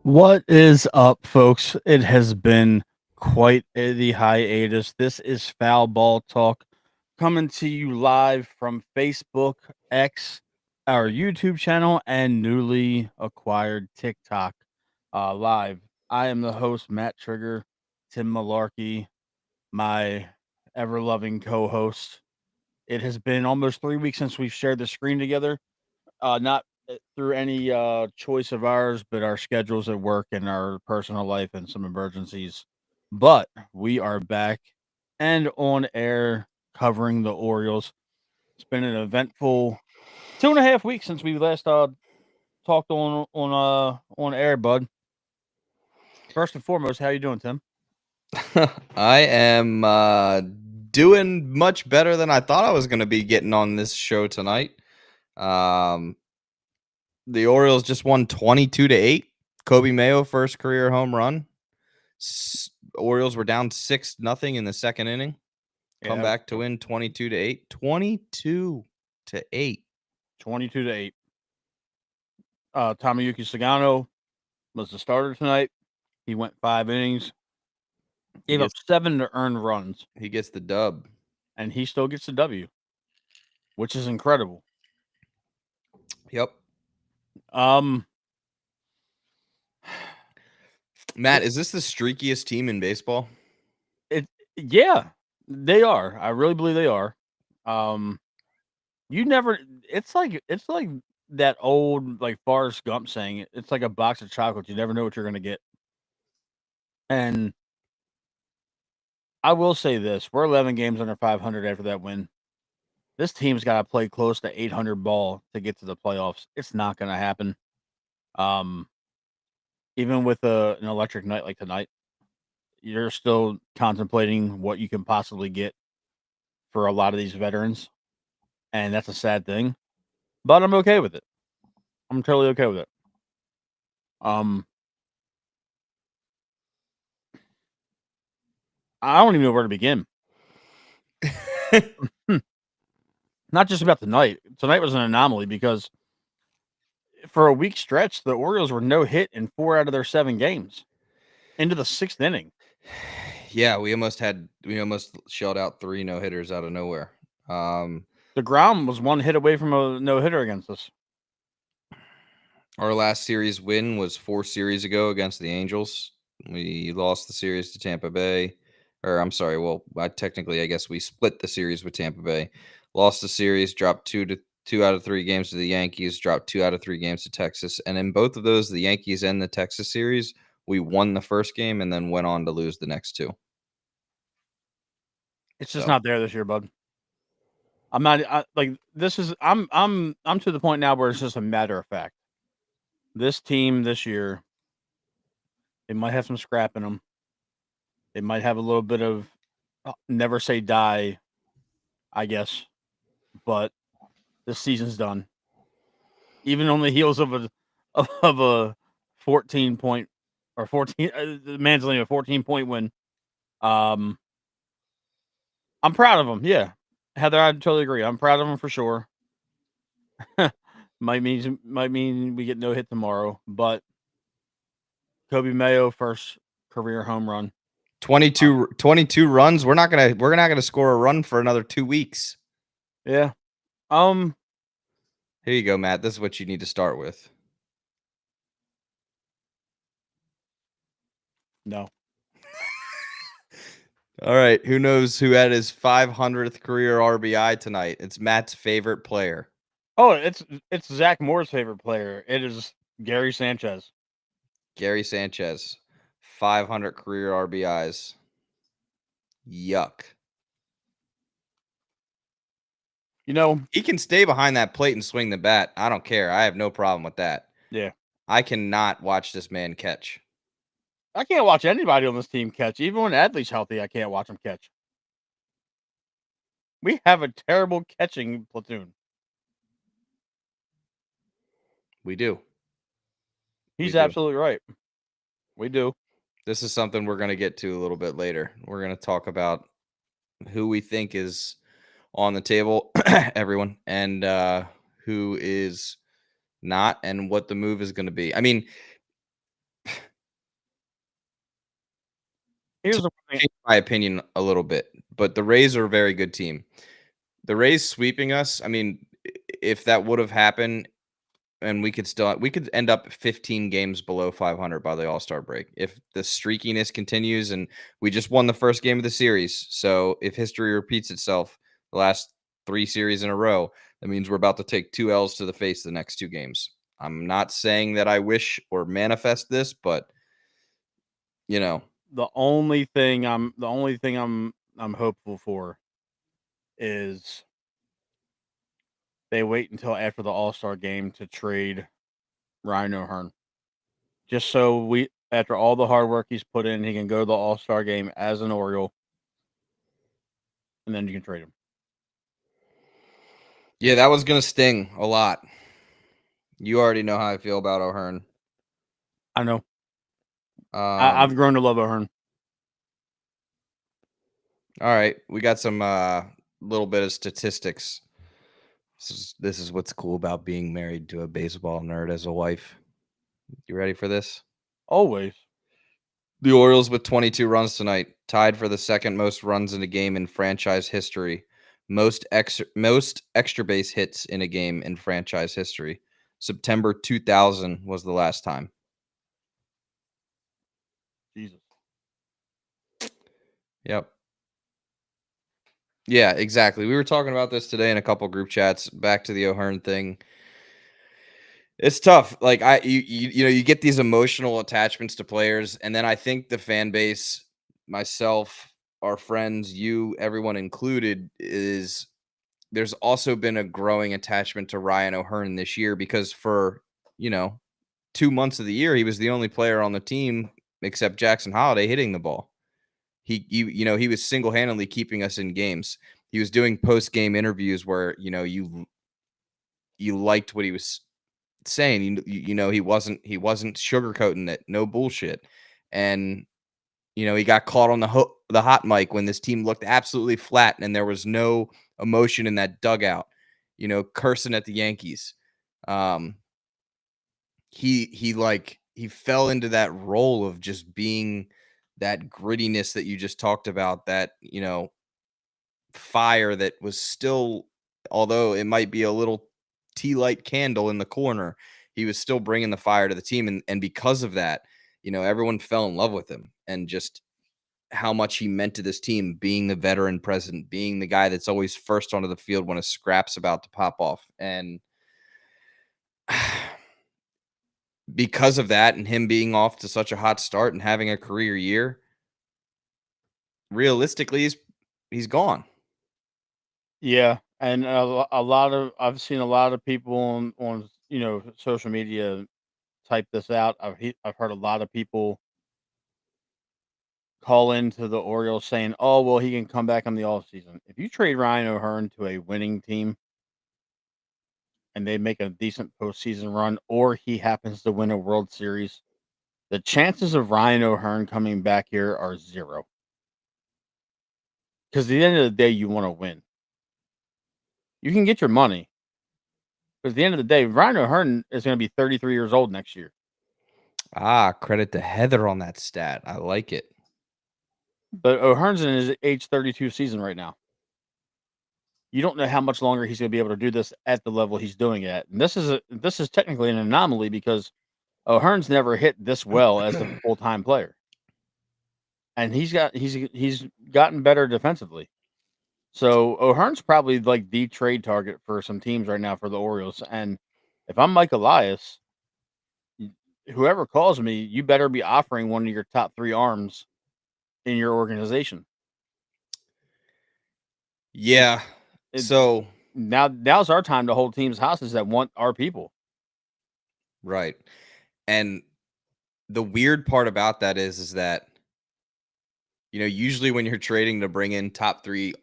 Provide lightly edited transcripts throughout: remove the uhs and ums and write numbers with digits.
What is up, folks? It has been quite the hiatus. This is Foul Ball Talk coming to you live from Facebook, X, our YouTube channel, and newly acquired TikTok live. I am the host, Matt Trigger, Tim Malarkey, my ever loving co host. It has been almost 3 weeks since we've shared the screen together. Not through any choice of ours, but our schedules at work and our personal life and some emergencies. But we are back and on air covering the Orioles. It's been an eventful 2.5 weeks since we last talked on air, bud. First and foremost, how you doing, Tim? I am doing much better than I thought I was going to be getting on this show tonight. The Orioles just won 22-8. Kobe Mayo first career home run. Orioles were down 6-0 in the second inning. Come back to win 22-8. 22-8. 22-8. Tomoyuki Sagano was the starter tonight. He went 5 innings. Gave up 7 earned runs. He gets the dub. And he still gets the W, which is incredible. Yep. Matt, is this the streakiest team in baseball? Yeah, they are. I really believe they are. It's like that old like Forrest Gump saying, it's like a box of chocolates. You never know what you're gonna get. And I will say this: we're 11 games under 500 after that win. This team's got to play close to 800 ball to get to the playoffs. It's not going to happen. Even with an electric night like tonight, you're still contemplating what you can possibly get for a lot of these veterans, and that's a sad thing. But I'm okay with it. I'm totally okay with it. I don't even know where to begin. Not just about tonight. Tonight was an anomaly because for a week stretch, the Orioles were no hit in 4 out of their 7 games into the 6th inning. Yeah, we almost shelled out 3 no-hitters out of nowhere. DeGrom was 1 hit away from a no-hitter against us. Our last series win was 4 series ago against the Angels. We lost the series to Tampa Bay. Or I'm sorry, well, I guess we split the series with Tampa Bay. Lost the series, dropped 2 out of 3 games to the Yankees, dropped 2 out of 3 games to Texas. And in both of those, the Yankees and the Texas series, we won the first game and then went on to lose the next 2. It's just not there this year, bud. I'm not I'm to the point now where it's just a matter of fact. This team this year, it might have some scrap in them. It might have a little bit of never say die, I guess. But this season's done. Even on the heels of a 14 point or 14 man's only a 14-point win. I'm proud of them. Yeah. Heather, I totally agree. I'm proud of them for sure. might mean we get no hit tomorrow, but Kobe Mayo first career home run. 22 runs. We're not gonna score a run for another 2 weeks. Yeah. Here you go, Matt. This is what you need to start with. No. All right. Who knows who had his 500th career RBI tonight? It's Matt's favorite player. Oh, it's Zach Moore's favorite player. It is Gary Sanchez. Gary Sanchez, 500 career RBIs. Yuck. You know, He can stay behind that plate and swing the bat. I don't care. I have no problem with that. yeah. I cannot watch this man catch. I can't watch anybody on this team catch. Even when Adley's healthy, I can't watch him catch. We have a terrible catching platoon. We do. He's do. absolutely right. We do. This is something we're going to get to a little bit later. We're going to talk about who we think is on the table, everyone, and who is not, and what the move is going to be. I mean, Here's the thing. change my opinion a little bit, but the Rays are a very good team. The Rays sweeping us, I mean, if that would have happened, and we could end up 15 games below 500 by the All-Star break if the streakiness continues, and we just won the first game of the series. So if history repeats itself, the last 3 series in a row, that means we're about to take 2 L's to the face the next 2 games. I'm not saying that I wish or manifest this, but The only thing I'm hopeful for is they wait until after the All-Star game to trade Ryan O'Hearn. Just so after all the hard work he's put in, he can go to the All-Star game as an Oriole, and then you can trade him. Yeah, that was gonna sting a lot. You already know how I feel about O'Hearn. I know. I've grown to love O'Hearn. All right, we got some little bit of statistics. This is what's cool about being married to a baseball nerd as a wife. You ready for this? Always. The Orioles with 22 runs tonight, tied for the second most runs in a game in franchise history. Most extra base hits in a game in franchise history. September 2000 was the last time. Jesus. Yep. Yeah, exactly. We were talking about this today in a couple group chats. Back to the O'Hearn thing. It's tough. Like you get these emotional attachments to players, and then I think the fan base, myself, our friends, you, everyone included, is there's also been a growing attachment to Ryan O'Hearn this year because for 2 months of the year he was the only player on the team except Jackson Holiday hitting the ball. He was single-handedly keeping us in games. He was doing post-game interviews where you liked what he was saying. He wasn't sugarcoating it, no bullshit. And he got caught on the hot mic when this team looked absolutely flat and there was no emotion in that dugout, cursing at the Yankees. He fell into that role of just being that grittiness that you just talked about, that fire that was still, although it might be a little tea light candle in the corner, he was still bringing the fire to the team. And because of that, everyone fell in love with him, and just how much he meant to this team, being the veteran present, being the guy that's always first onto the field when a scrap's about to pop off. And because of that, and him being off to such a hot start and having a career year, realistically, he's gone. Yeah, and I've seen a lot of people on social media type this out. I've heard a lot of people call into the Orioles saying, "Oh, well, he can come back in the off season." If you trade Ryan O'Hearn to a winning team and they make a decent postseason run, or he happens to win a World Series, the chances of Ryan O'Hearn coming back here are 0. Because at the end of the day, you want to win. You can get your money. Because at the end of the day, Ryan O'Hearn is going to be 33 years old next year. Credit to Heather on that stat. I like it. But O'Hearn's in his age 32 season right now. You don't know how much longer he's going to be able to do this at the level he's doing it at. And this is technically an anomaly because O'Hearn's never hit this well as a full-time player. and he's gotten better defensively. So O'Hearn's probably like the trade target for some teams right now for the Orioles. And if I'm Mike Elias, whoever calls me, you better be offering one of your top 3 arms in your organization. It, Yeah. it So, now's our time to hold teams hostage that want our people. right. And the weird part about that is that, usually when you're trading to bring in top 3,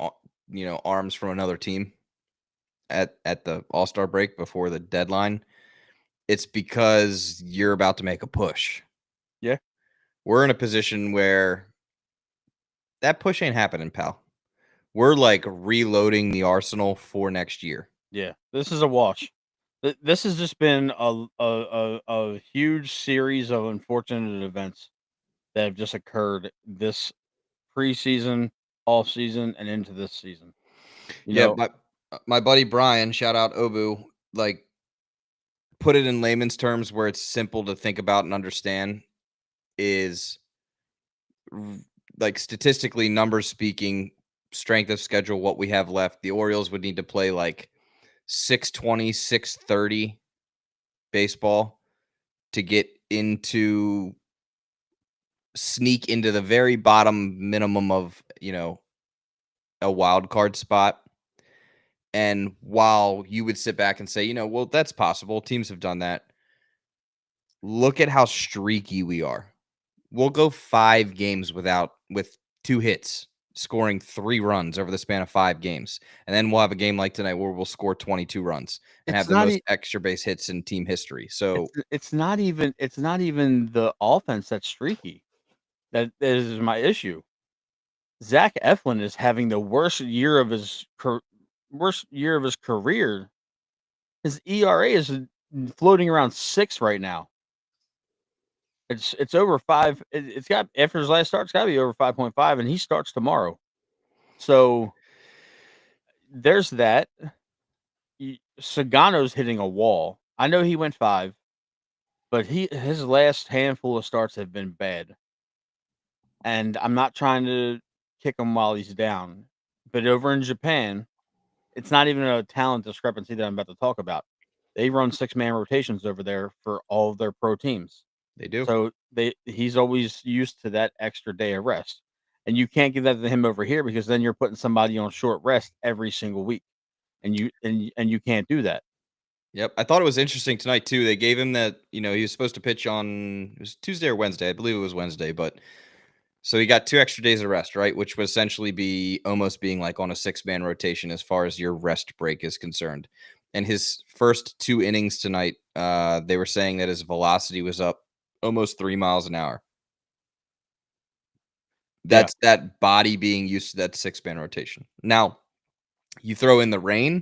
arms from another team at the All-Star break before the deadline, it's because you're about to make a push. Yeah, We're in a position where that push ain't happening, pal. We're like reloading the arsenal for next year. yeah. This is a wash. This has just been a huge series of unfortunate events that have just occurred this preseason, off season, and into this season. You Yeah, know, my buddy Brian, shout out Obu, like put it in layman's terms where it's simple to think about and understand is r- like statistically numbers speaking, strength of schedule, what we have left, the Orioles would need to play like 620, 630 baseball to get into sneak into the very bottom minimum of, a wild card spot. And while you would sit back and say, well, that's possible. Teams have done that. Look at how streaky we are. We'll go 5 games with 2 hits, scoring 3 runs over the span of 5 games. And then we'll have a game like tonight where we'll score 22 runs and have it's the not. most extra base hits in team history. So, It's not even the offense that's streaky. That is my issue. Zach Eflin is having the worst year of his career. His ERA is floating around 6 right now. It's over 5. It's got after his last start, it's got to be over 5.5, and he starts tomorrow. So there's that. Sagano's hitting a wall. I know he went 5, but his last handful of starts have been bad. And I'm not trying to kick him while he's down, but over in Japan, it's not even a talent discrepancy that I'm about to talk about. They run 6-man rotations over there for all of their pro teams. they do. So he's always used to that extra day of rest. And you can't give that to him over here because then you're putting somebody on short rest every single week. And you can't do that. Yep. I thought it was interesting tonight too. They gave him that, he was supposed to pitch on it was Tuesday or Wednesday. I believe it was Wednesday, but so he got 2 extra days of rest, right? Which would essentially be almost being like on a 6-man rotation as far as your rest break is concerned. And his first 2 innings tonight, they were saying that his velocity was up almost 3 miles an hour. Yeah. That's that body being used to that 6-man rotation. Now, you throw in the rain,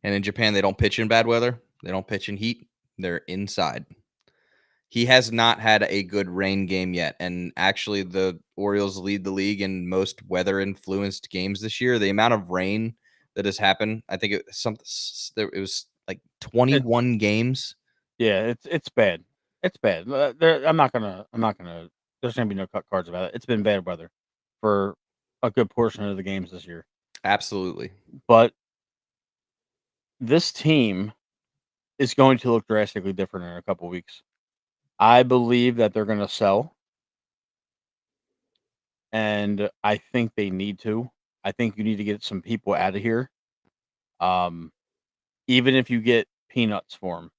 and in Japan, they don't pitch in bad weather. They don't pitch in heat. They're inside. He has not had a good rain game yet, and actually, the Orioles lead the league in most weather-influenced games this year. The amount of rain that has happened, I think it was like It, 21 games. yeah, it's bad. It's bad. I'm not gonna there's gonna be no cut cards about it. It's been bad weather for a good portion of the games this year. Absolutely. But this team is going to look drastically different in a couple weeks. I believe that they're gonna sell, and I think they need to. I think you need to get some people out of here. Um, even if you get peanuts for them,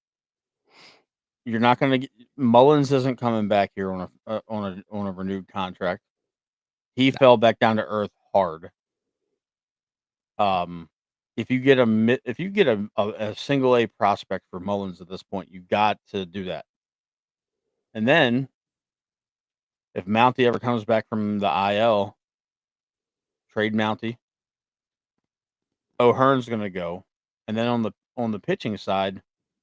you're not gonna get Mullins isn't coming back here on a renewed contract. He No. fell back down to earth hard. If you get a single A prospect for Mullins at this point, you got to do that. And then if Mounty ever comes back from the IL, trade Mounty. O'Hearn's going to go, and then on the pitching side,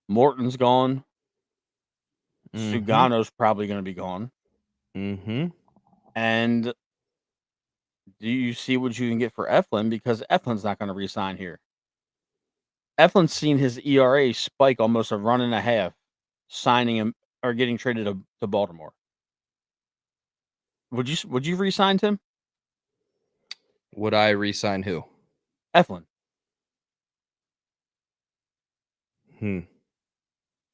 Morton's gone. Mhm. Sugano's probably going to be gone. Mhm. And do you see what you can get for Eflin? Because Eflin's not going to resign here. Eflin's seen his ERA spike almost a run and a half, signing him or getting traded to Baltimore. Would you re-sign him? Would I re-sign who? Eflin. Hmm.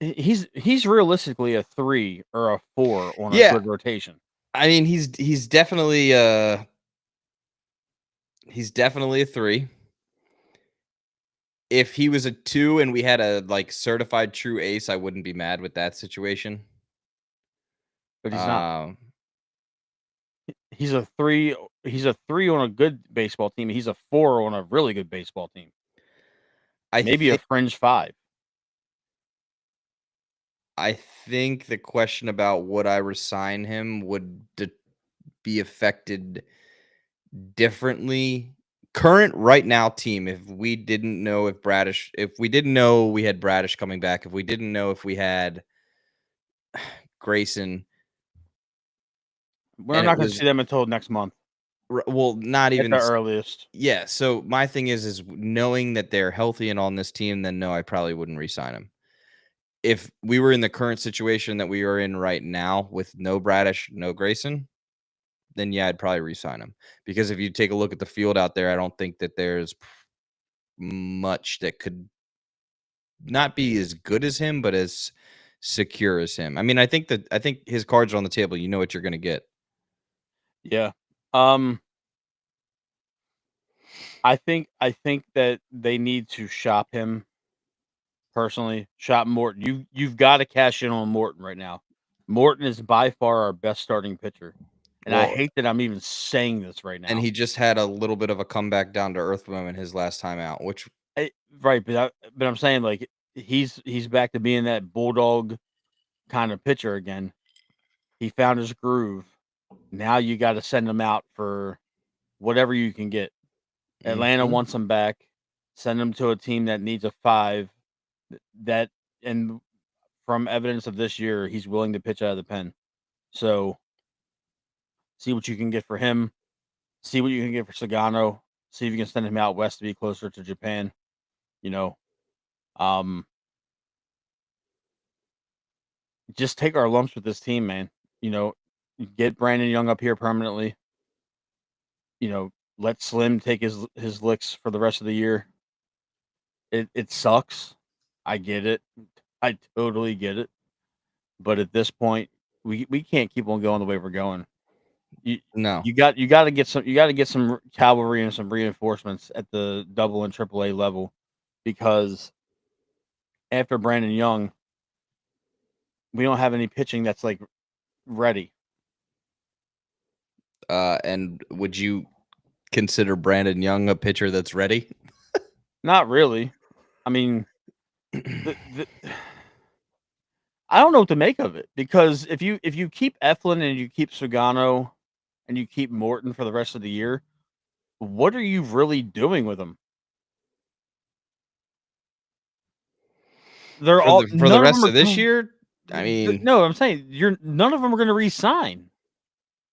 He's realistically a 3 or a 4 on a Yeah, good rotation. I mean he's definitely a 3. If he was a 2 and we had a like certified true ace, I wouldn't be mad with that situation. But he's not. Um, He's a 3 he's a 3 on a good baseball team. He's a 4 on a really good baseball team. I Maybe a think fringe 5. I think the question about would I resign him would be affected differently. Current right now team, if we didn't know if we didn't know we had Bradish coming back, if we didn't know if we had Grayson, We're and it not gonna was see them until next month well, not at the even earliest. yeah. So my thing is knowing that they're healthy and on this team, then no, I probably wouldn't resign him. If we were in the current situation that we are in right now with no Bradish, no Grayson, then yeah, I'd probably resign him. Because if you take a look at the field out there, I don't think that there's much that could not be as good as him, but as secure as him. I mean, I think his cards are on the table. You know what you're gonna get. Yeah. I think that they need to shop him personally. Shop Morton. You've got to cash in on Morton right now. Morton is by far our best starting pitcher. And I Well, hate that I'm even saying this right and now. he just had a little bit of a comeback down to earth moment his last time out, which Right, but I'm saying like he's back to being that bulldog kind of pitcher again. He found his groove. Now you got to send him out for whatever you can get. Atlanta mhm, wants him back. Send him to a team that needs a 5. That and from evidence of this year, he's willing to pitch out of the pen. So see what you can get for him. See what you can get for Sagano. See if you can send him out west to be closer to Japan. You know, um, just take our lumps with this team, man. You know, get Brandon Young up here permanently. You know, let Slim take his licks for the rest of the year. It sucks. I get it. I totally get it. But at this point, we can't keep on going the way we're going. You no. you got to get some cavalry and some reinforcements at the double and triple A level because after Brandon Young, we don't have any pitching that's like ready. And would you consider Brandon Young a pitcher that's ready? Not really. I mean, the I don't know what to make of it because if you keep Eflin and you keep Sugano and you keep Morton for the rest of the year, what are you really doing with them? They're all For the none of them rest are of this going. year, I mean, No, I'm saying you're none of them are going to re-sign.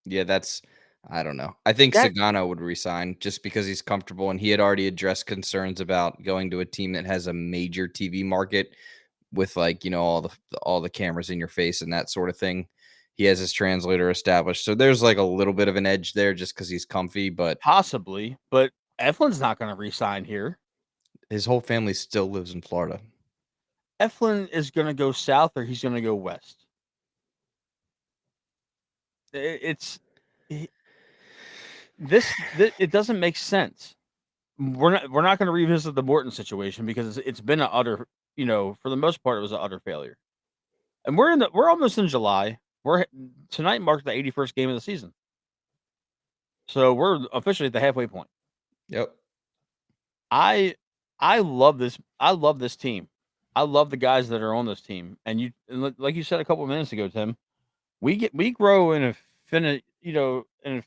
yeah, that's I don't know. I think That Sagano would resign just because he's comfortable and he had already addressed concerns about going to a team that has a major TV market with like, all the cameras in your face and that sort of thing. He has his translator established. So there's like a little bit of an edge there just cuz he's comfy, but possibly, but Eflin's not going to re-sign here. his whole family still lives in Florida. Eflin is going to go south or he's going to go west. It's he- this it doesn't make sense. We're not going to revisit the Morton situation because it's been an utter, for the most part it was an utter failure. And we're almost in July. Tonight marked the 81st game of the season. So we're officially at the halfway point. Yep. I I love this. I love this team. I love the guys that are on this team. Like you said a couple of minutes ago, Tim, we grow in in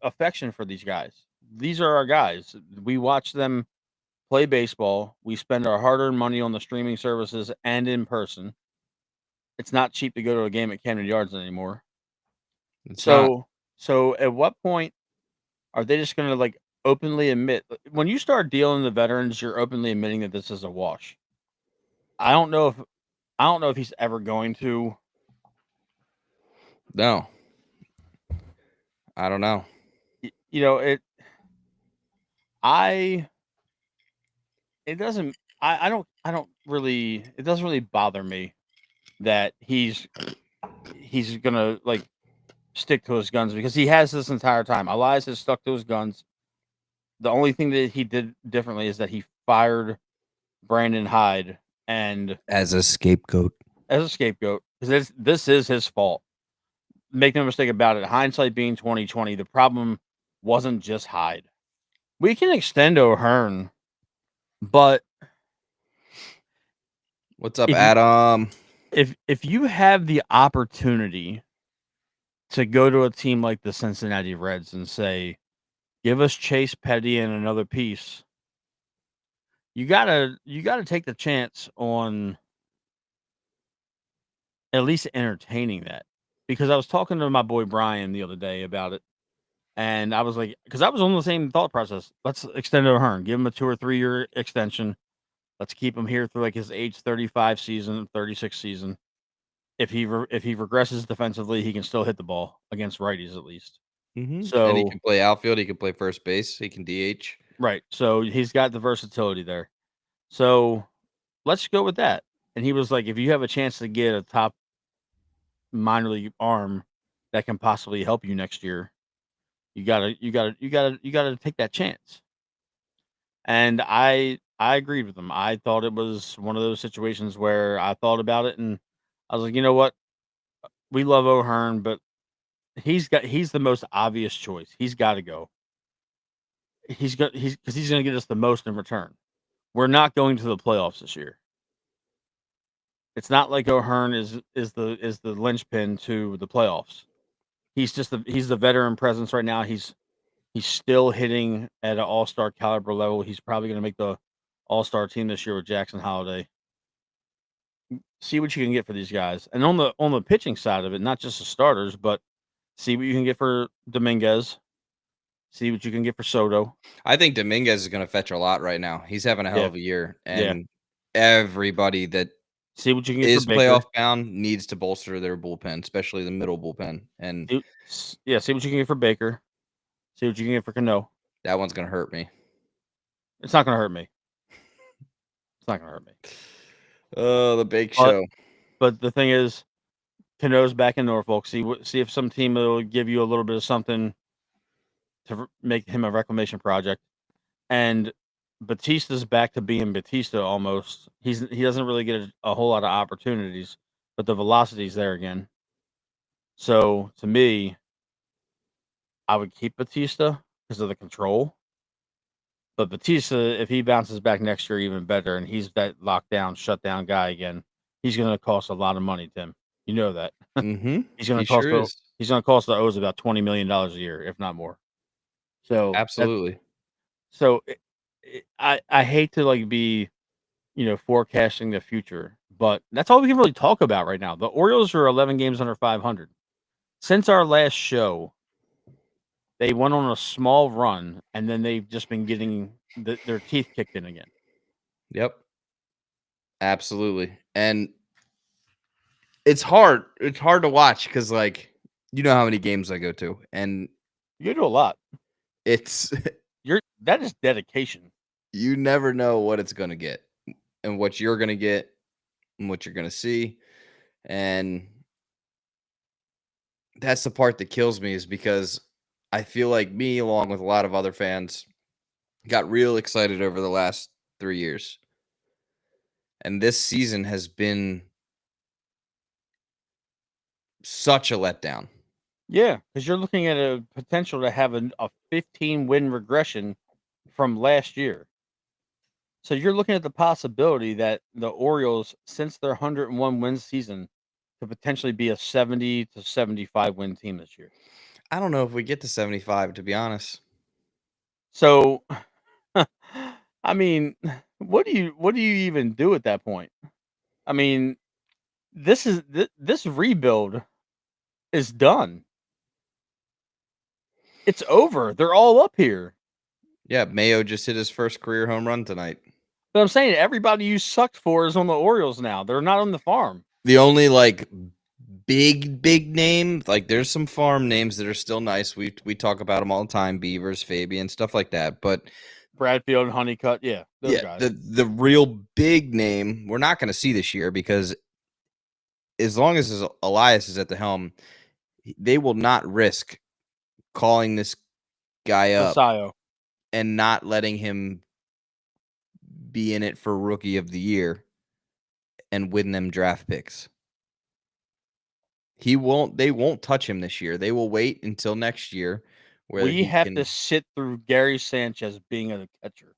affection for these guys. These are our guys. We watch them play baseball. We spend our hard-earned money on the streaming services and in person. It's not cheap to go to a game at Camden Yards anymore. It's not. So at what point are they just gonna like openly admit when you start dealing with veterans, you're openly admitting that this is a wash. I don't know if I don't know if he's ever going to. No. I don't know. You know, I it doesn't I don't really it doesn't really bother me that he's gonna like stick to his guns because he has this entire time. Elias has stuck to his guns. The only thing that he did differently is that he fired Brandon Hyde and As a scapegoat. as a scapegoat because this is his fault. Make no mistake about it. Hindsight being 2020, the problem wasn't just Hyde. We can extend O'Hearn, but What's up, if you Adam? if you have the opportunity to go to a team like the Cincinnati Reds and say, "Give us Chase Petty and another piece," you gotta take the chance on at least entertaining that. Because I was talking to my boy Brian the other day about it, and I was like, because I was on the same thought process. Let's extend O'Hearn, give him a 2 or 3 year extension. Let's keep him here through like his age 35 season, 36 season. If he regresses defensively, he can still hit the ball against righties at least. And he So can play outfield. He can play first base. He can DH. right, so he's got the versatility there. So let's go with that. And he was like, if you have a chance to get a top minor league arm that can possibly help you next year, you gotta take that chance. And I agreed with him. I thought it was one of those situations where I thought about it and I was like, you know what? We love O'Hearn, but he's the most obvious choice. He's got to go. He's because he's going to get us the most in return. We're not going to the playoffs this year. It's not like O'Hearn is the linchpin to the playoffs. He's the veteran presence right now. He's still hitting at an all-star caliber level. He's probably going to make the all-star team this year with Jackson Holiday. See what you can get for these guys. And on the pitching side of it, not just the starters, but see what you can get for Dominguez. See what you can get for Soto. I think Dominguez is going to fetch a lot right now. He's having a hell Yeah. of a year, Yeah. and everybody that See what you can get for is Baker. playoff bound needs to bolster their bullpen, especially the middle bullpen. And See what you can get for Baker. See what you can get for Cano. that one's going to hurt me. It's not going to hurt me. It's not going to hurt me. Oh, the big But show. but the thing is, Cano's back in Norfolk. See if some team will give you a little bit of something to make him a reclamation project. And Batista's back to being Batista almost. He doesn't really get a whole lot of opportunities, but the velocity's there again. So to me, I would keep Batista because of the control. But Batista, if he bounces back next year, even better, and he's that lockdown, shutdown guy again, he's going to cost a lot of money, Tim. You know that. Mm-hmm. He's going He to cost sure is. he's going to cost the O's about $20 million a year, if not more. So that's Absolutely. so. I hate to like be forecasting the future, but that's all we can really talk about right now. The Orioles are 11 games under 500. Since our last show, they went on a small run, and then they've just been getting their teeth kicked in again. Yep. Absolutely. And it's hard. It's hard to watch because, like, you know how many games I go to, and You do a lot. it's That is dedication. you never know what it's going to get and what you're going to get and what you're going to see. And that's the part that kills me is because I feel like me, along with a lot of other fans, got real excited over the last 3 years. And this season has been such a letdown. Yeah, because you're looking at a potential to have a 15-win regression from last year. So you're looking at the possibility that the Orioles, since their 101 win season, could potentially be a 70 to 75 win team this year. I don't know if we get to 75, to be honest. So, I mean, what do you even do at that point? I mean, this rebuild is done. It's over. They're all up here. Yeah, Mayo just hit his first career home run tonight. But I'm saying everybody you sucked for is on the Orioles now. They're not on the farm. The only, like, big name. Like there's some farm names that are still nice. We talk about them all the time, Beavers, Fabian, stuff like that. But Bradfield and Honeycutt, yeah, those guys. the real big name we're not going to see this year, because as long as Elias is at the helm, they will not risk calling this guy up Basayo. and not letting him be in it for Rookie of the Year and win them draft picks. They won't touch him this year. They will wait until next year where We have to sit through Gary Sanchez being a catcher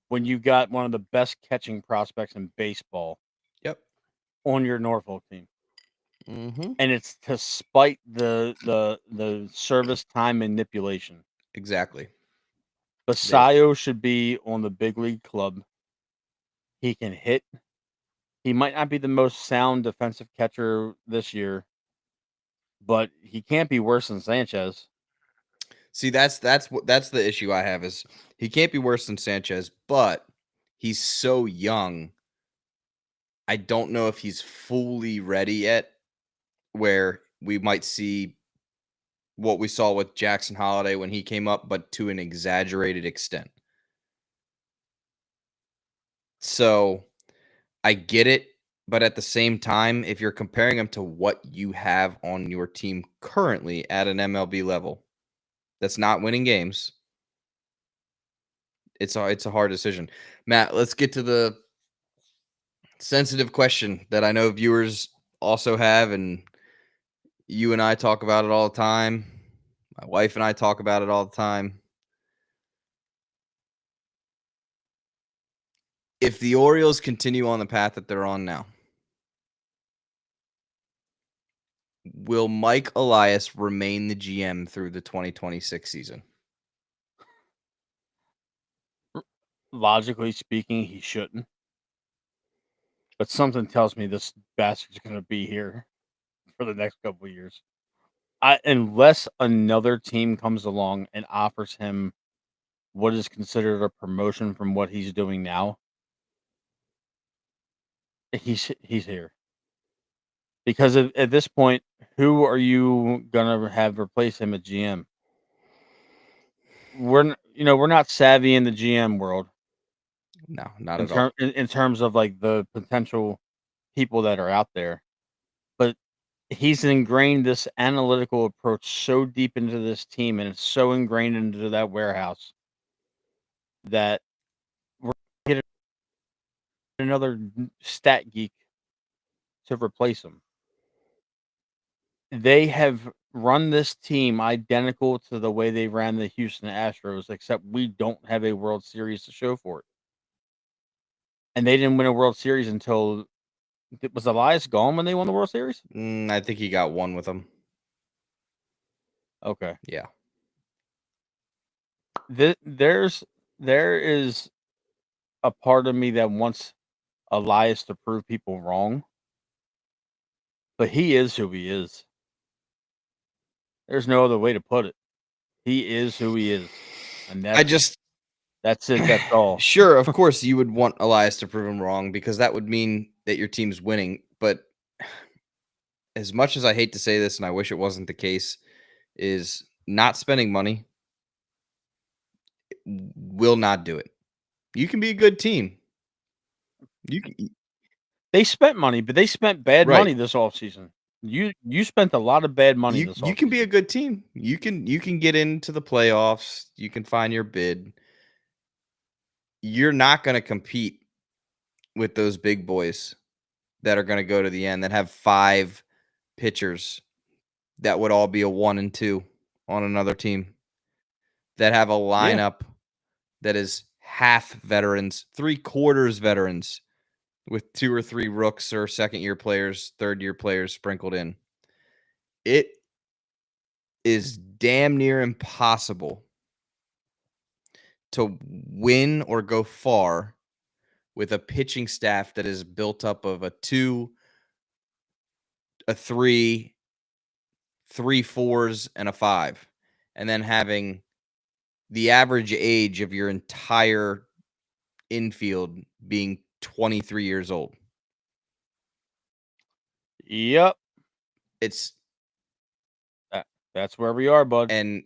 when you got one of the best catching prospects in baseball. Yep. On your Norfolk team. Mm-hmm. And it's to spite the service time manipulation. Exactly. Basayo should be on the big league club. He can hit. He might not be the most sound defensive catcher this year, but he can't be worse than Sanchez. See, that's the issue I have, is he can't be worse than Sanchez, but he's so young. I don't know if he's fully ready yet, where we might see what we saw with Jackson Holiday when he came up, but to an exaggerated extent. So I get it, but at the same time, if you're comparing him to what you have on your team currently at an MLB level that's not winning games, it's a hard decision. Matt, let's get to the sensitive question that I know viewers also have, and you and I talk about it all the time. My wife and I talk about it all the time. If the Orioles continue on the path that they're on now, will Mike Elias remain the GM through the 2026 season? Logically speaking, he shouldn't. But something tells me this bastard's going to be here for the next couple of years. Unless another team comes along and offers him what is considered a promotion from what he's doing now, he's here. Because at this point, who are you gonna have replace him at GM? We're not savvy in the GM world. No, not at all. In terms of like the potential people that are out there, but he's ingrained this analytical approach so deep into this team, and it's so ingrained into that warehouse that we're getting another stat geek to replace him. They have run this team identical to the way they ran the Houston Astros, except we don't have a World Series to show for it. And they didn't win a World Series until was Elias gone when they won the World Series? I think he got one with them. Okay. Yeah. There is a part of me that wants Elias to prove people wrong, but he is who he is. There's no other way to put it. He is who he is, and that's it. That's all. Sure, of course, you would want Elias to prove him wrong, because that would mean that your team's winning. But as much as I hate to say this, and I wish it wasn't the case, is not spending money will not do it. You can be a good team. They spent money, but they spent bad Right. money this offseason. You spent a lot of bad money this offseason. You can be a good team. You can get into the playoffs. You can find your bid. You're not going to compete with those big boys that are going to go to the end, that have 5 pitchers that would all be a 1 and 2 on another team, that have a lineup that is half veterans, 3/4 veterans, with 2 or 3 rooks or second-year players, third-year players sprinkled in. It is damn near impossible to win or go far with a pitching staff that is built up of a 2, a 3, 3 4s, and a 5, and then having the average age of your entire infield being 23 years old. Yep. It's That's where we are, bud. and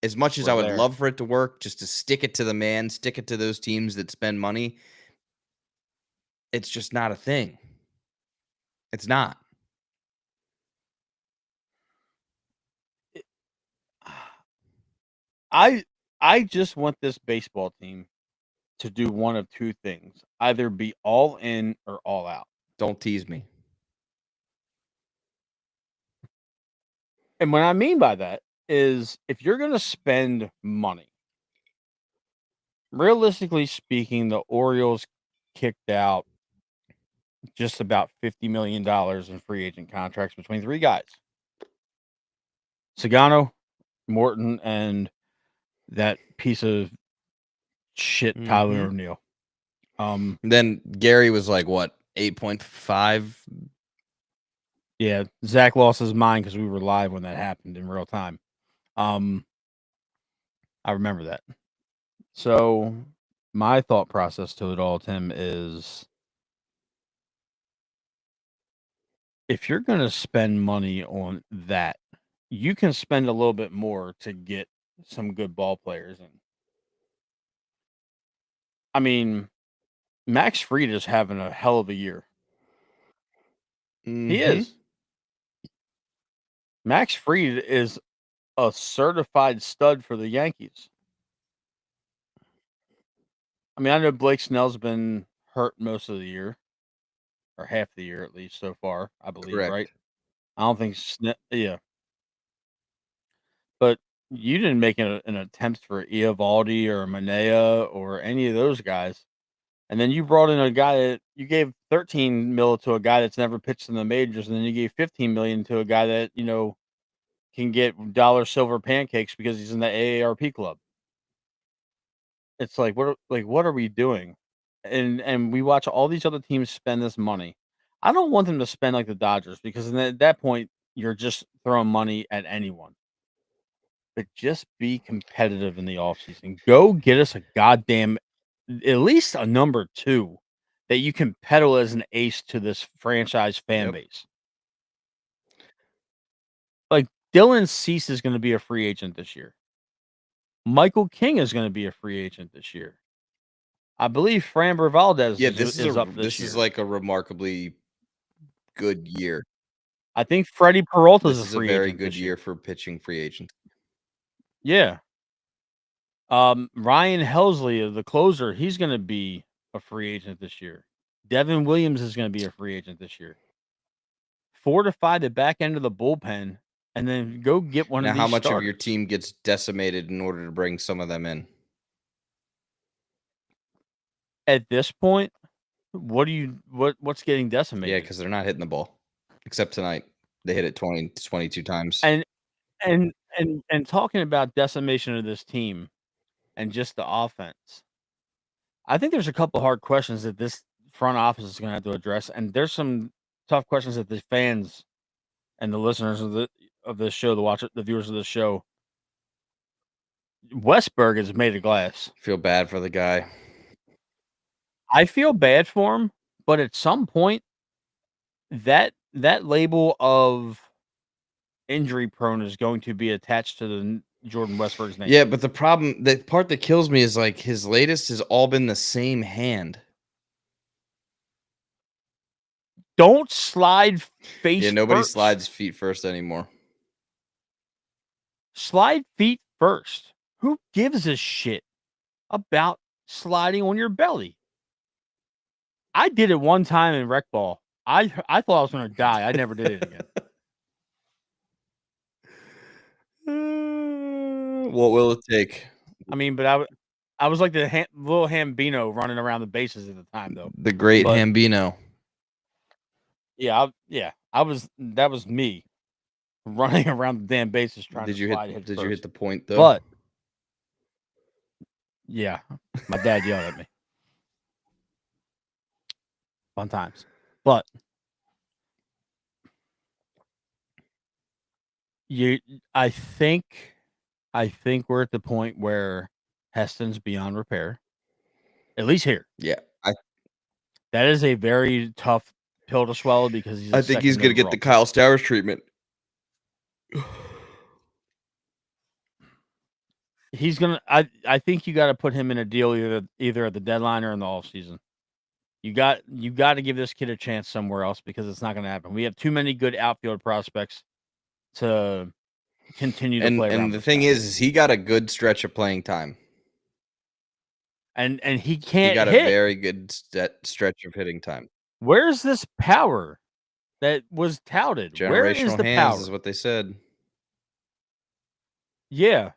as much as We're I would there. love for it to work, just to stick it to the man, stick it to those teams that spend money, it's just not a thing. It's not. I just want this baseball team to do one of two things: either be all in or all out. Don't tease me. And what I mean by that is if you're going to spend money, realistically speaking, the Orioles kicked out just about $50 million in free agent contracts between three guys: Sagano, Morton, and that piece of shit, Tyler Mhm. O'Neill. Then Gary was like, what, 8.5? Yeah, Zach lost his mind because we were live when that happened in real time. I remember that. So my thought process to it all, Tim, is if you're going to spend money on that, you can spend a little bit more to get some good ball players in. I mean, Max Fried is having a hell of a year. He Mhm. is. Max Fried is a certified stud for the Yankees. I mean, I know Blake Snell's been hurt most of the year, or half the year at least so far, I believe, right? Correct. I don't think yeah. But you didn't make an attempt for Eovaldi or Manea or any of those guys. And then you brought in a guy that you gave 13 mil to a guy that's never pitched in the majors, and then you gave 15 million to a guy that, can get dollar silver pancakes because he's in the AARP club. It's like what are we doing? And we watch all these other teams spend this money. I don't want them to spend like the Dodgers because then at that point you're just throwing money at anyone. But just be competitive in the offseason. Go get us a goddamn at least a number 2 that you can peddle as an ace to this franchise fan Yep. base. Like Dylan Cease is going to be a free agent this year. Michael King is going to be a free agent this year. I believe Framber Valdez Yeah, is up this this is year. like a remarkably good year. I think Freddie Peralta is This a is a free very agent good this year year. for pitching free agents. Yeah. Ryan Helsley, the closer, he's going to be a free agent this year. Devin Williams is going to be a free agent this year. Fortify the back end of the bullpen, and then go get one Now, of how these much of your starters. team gets decimated in order to bring some of them in? At this point, what's getting Yeah, decimated? because they're not hitting the ball. Except tonight. They hit it 22 times. And and talking about decimation of this team and just the offense, I think there's a couple hard questions that this front office is going to have to address, and there's some tough questions that the fans and the listeners of this show, the viewers of this show. Westberg is made of glass. Feel bad for the guy. I feel bad for him, but at some point, that label of injury prone is going to be attached to the Jordan Westberg's name. Yeah, but the part that kills me is like his latest has all been the same hand. Don't slide Yeah, face nobody slides first. feet first anymore. Slide feet first. Who gives a shit about sliding on your belly? I did it one time in rec ball. I thought I was going to die. I never did it again. What will it take? I mean, but I was like the little Hambino running around the bases at the time, though. The great But Hambino. I was that was me running around the damn bases trying to slide head Did you hit first. the point though? But yeah, my dad yelled at me. Fun times. But you I think we're at the point where Heston's beyond repair. At least here. Yeah. That is a very tough pill to swallow because he's I a think he's second gonna get overall the pick. Kyle Stowers treatment. he's gonna. I think you got to put him in a deal either at the deadline or in the offseason. You got to give this kid a chance somewhere else because it's not going to happen. We have too many good outfield prospects to continue to play around And the with this thing guy. is he got a good stretch of playing time. And he He can't got a hit. very good stretch of hitting time. Where's this power that was touted? Where is Generational the hands is power? what they said. Yeah,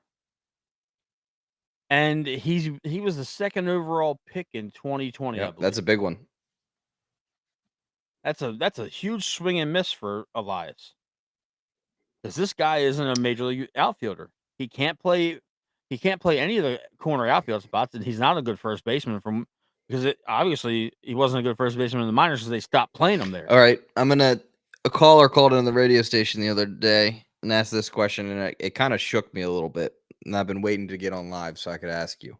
and he was the second overall pick in 2020, I Yep, that's a believe. big one. That's a huge swing and miss for Elias. Because this guy isn't a major league outfielder. He can't play. He can't play any of the corner outfield spots, and he's not a good first baseman. Obviously he wasn't a good first baseman in the minors because they stopped playing him there. All right, a caller called in the radio station the other day and asked this question, and it kind of shook me a little bit. And I've been waiting to get on live so I could ask you.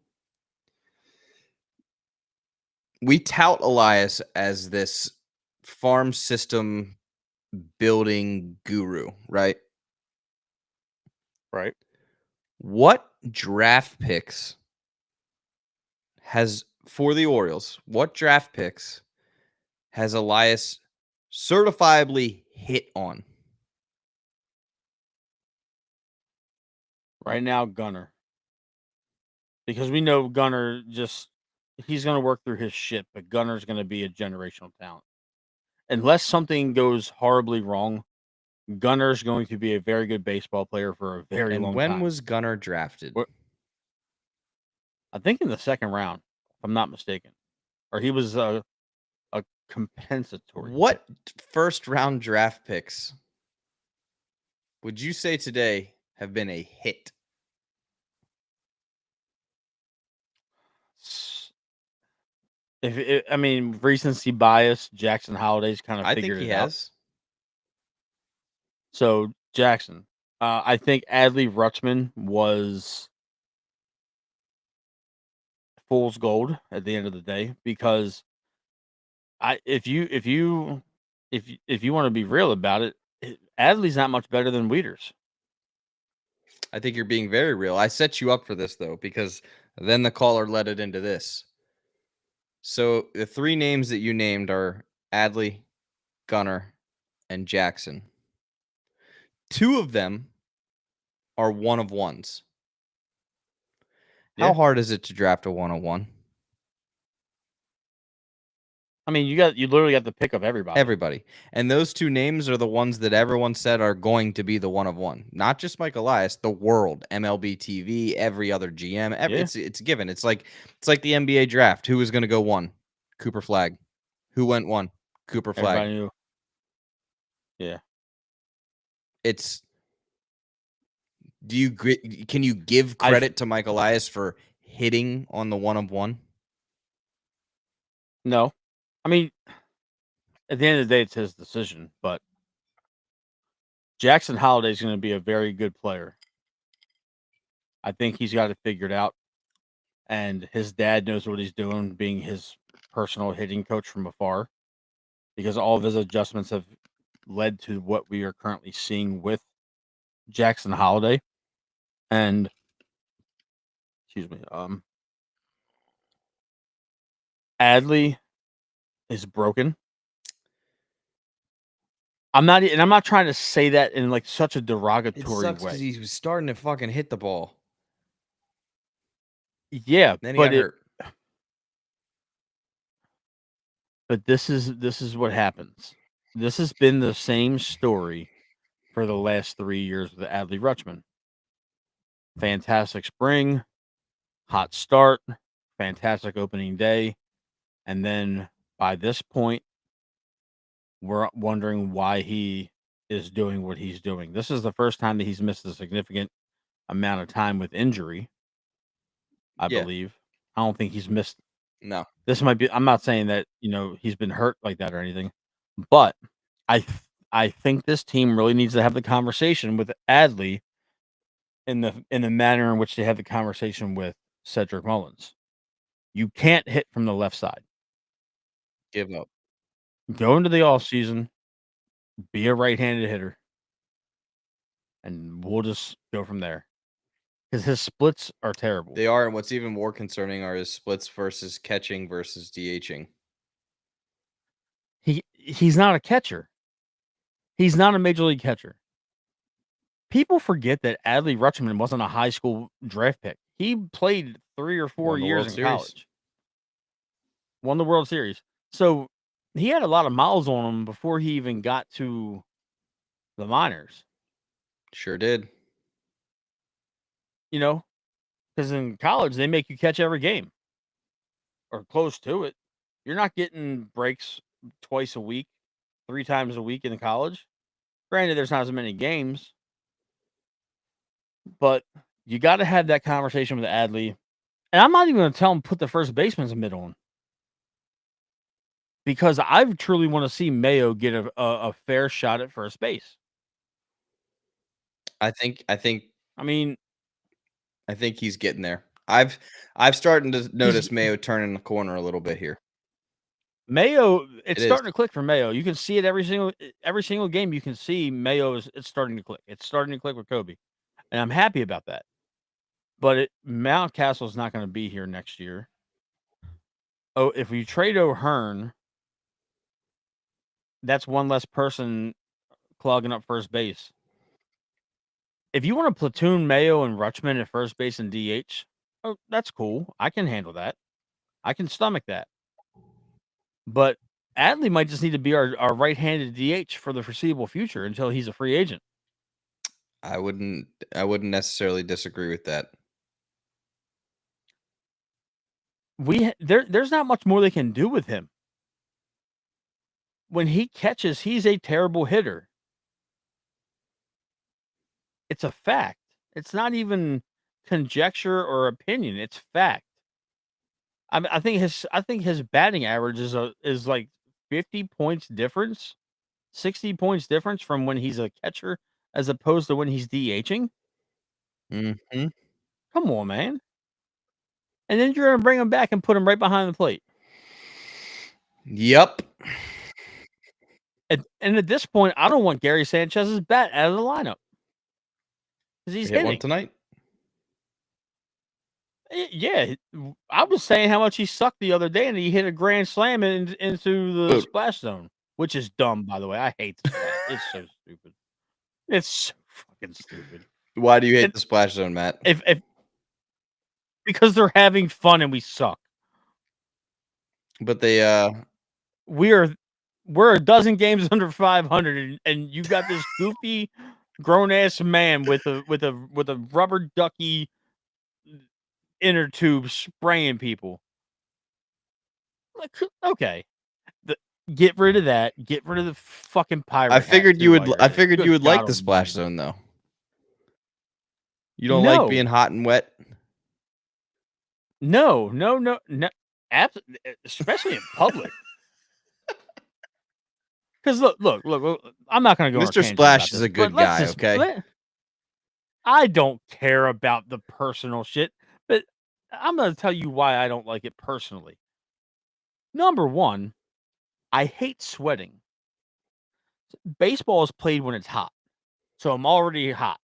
We tout Elias as this farm system building guru, right? Right. What draft picks has for the Orioles? What draft picks has Elias certifiably hit on? Right now, Gunner, because we know Gunner he's going to work through his shit, but Gunner's going to be a generational talent. Unless something goes horribly wrong, Gunner's going to be a very good baseball player for a very And long when time. was Gunner drafted? I think in the second round, if I'm not mistaken, or he was a compensatory pick. What first round draft picks would you say today have been a hit? I mean, recency bias, Jackson Holiday's kind of I think figured he it out. has. So Jackson, I think Adley Rutschman was fool's gold at the end of the day because if you want to be real about it, Adley's not much better than Wieters. I think you're being very real. I set you up for this though, because then the caller led it into this. So the three names that you named are Adley, Gunner, and Jackson. Two of them are one of ones. Yeah, How hard is it to draft a 101? I mean you literally got the pick of everybody. Everybody. And those two names are the ones that everyone said are going to be the one of one. Not just Mike Elias, the world, MLB TV, every other GM. Yeah, It's given. It's like the NBA draft. Who was going to go one? Cooper Flag. Who went one? Cooper Flag. everybody knew. Yeah, It's can you give I credit to Mike Elias for hitting on the one of one? no, I mean at the end of the day it's his decision, but Jackson Holiday's going to be a very good player. I think he's got it figured out, and his dad knows what he's doing, being his personal hitting coach from afar, because all of his adjustments have led to what we are currently seeing with Jackson Holiday. And excuse me, Adley is broken. I'm not trying to say that in like such a It derogatory sucks because way. he was starting to fucking hit the ball. Yeah, Then he got hurt. but this is what happens. This has been the same story for the last 3 years with Adley Rutschman. Fantastic spring, hot start, fantastic opening day, and then by this point, we're wondering why he is doing what he's doing. This is the first time that he's missed a significant amount of time with injury, I Yeah. believe. I don't think he's missed. No. This might be. I'm not saying that he's been hurt like that or anything, but I think this team really needs to have the conversation with Adley in the manner in which they have the conversation with Cedric Mullins. You can't hit from the left side. Give up. Go into the off season, be a right-handed hitter, and we'll just go from there. because his splits are terrible. They are, and what's even more concerning are his splits versus catching versus DHing. He's not a catcher. He's not a major league catcher. People forget that Adley Rutschman wasn't a high school draft pick. He played 3 or 4 Won the years World in Series. college. Won the World Series. So he had a lot of miles on him before he even got to the minors. Sure did. You know, because in college they make you catch every game or close to it. You're not getting breaks twice a week, 3 times a week in college. Granted, there's not as many games, but you got to have that conversation with Adley. And I'm not even going to tell him put the first baseman's mitt on, because I truly want to see Mayo get a fair shot at first base. I think I mean, he's getting there. I've started to notice Mayo turning the corner a little bit here. Mayo, it's It starting is. to click for Mayo. You can see it every single game. You can see Mayo it's starting to click. It's starting to click with Kobe, and I'm happy about that. But Mountcastle's not going to be here next year. Oh, if we trade O'Hearn, that's one less person clogging up first base. If you want to platoon Mayo and Rutschman at first base and DH, oh, that's cool. I can handle that. I can stomach that. But Adley might just need to be our right-handed DH for the foreseeable future until he's a free agent. I wouldn't necessarily disagree with that. There's not much more they can do with him. When he catches, he's a terrible hitter. It's a fact. It's not even conjecture or opinion. It's fact. I think his batting average is like 50 points difference, 60 points difference from when he's a catcher as opposed to when he's DHing. Mm-hmm. Come on, man. And then you're gonna bring him back and put him right behind the plate. Yep. And at this point, I don't want Gary Sanchez's bat out of the lineup because he's Hit one hitting. tonight. Yeah, I was saying how much he sucked the other day, and he hit a grand slam into the splash zone, which is dumb, by the way. I hate the splash. It's so stupid. It's so fucking stupid. Why do you hate the splash zone, Matt? If because they're having fun and we suck. But they We're a dozen games under 500, and you got this goofy grown ass man with a rubber ducky inner tube spraying people. Like, okay, get rid of that. Get rid of the fucking pirate. I figured you would. I figured you would like the God splash almighty. zone, though. You don't like being hot and wet? No. Especially in public. Because look, I'm not going to go. Mr. Splash is a good guy, okay? I don't care about the personal shit, but I'm going to tell you why I don't like it personally. Number one, I hate sweating. Baseball is played when it's hot, so I'm already hot.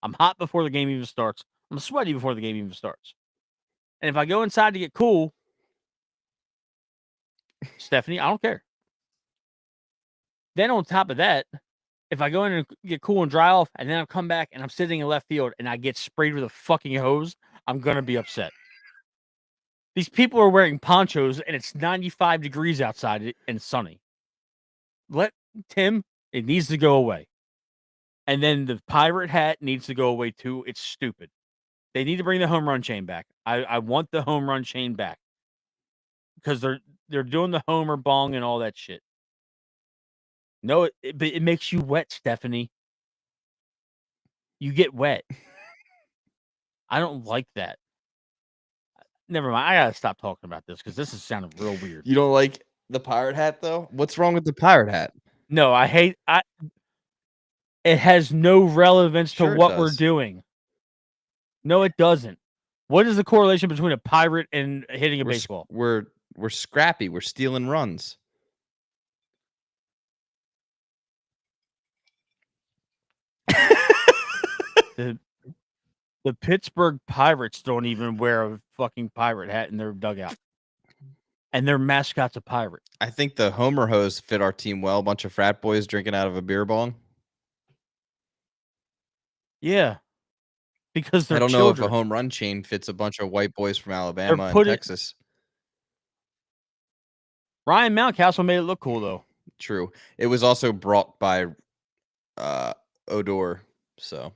I'm hot before the game even starts. I'm sweaty before the game even starts. And if I go inside to get cool, Stephanie, I don't care. Then on top of that, if I go in and get cool and dry off, and then I come back and I'm sitting in left field and I get sprayed with a fucking hose, I'm going to be upset. These people are wearing ponchos and it's 95 degrees outside and sunny. It needs to go away. And then the pirate hat needs to go away too. It's stupid. They need to bring the home run chain back. I want the home run chain back because they're doing the homer bong and all that shit. No, but it makes you wet, Stephanie. You get wet. I don't like that. Never mind. I gotta stop talking about this because this is sounding real weird. You don't like the pirate hat, though? What's wrong with the pirate hat? No, I hate. It has no relevance to what we're doing. No, it doesn't. What is the correlation between a pirate and hitting a baseball? We're scrappy. We're stealing runs. The Pittsburgh Pirates don't even wear a fucking pirate hat in their dugout. And their mascot's a pirate. I think the Homer hose fit our team well. A bunch of frat boys drinking out of a beer bong. Yeah. Because they're I don't know if a children. home run chain fits a bunch of white boys from They're Alabama and putting Texas. Ryan Mountcastle made it look cool though. True. It was also brought by Odor, so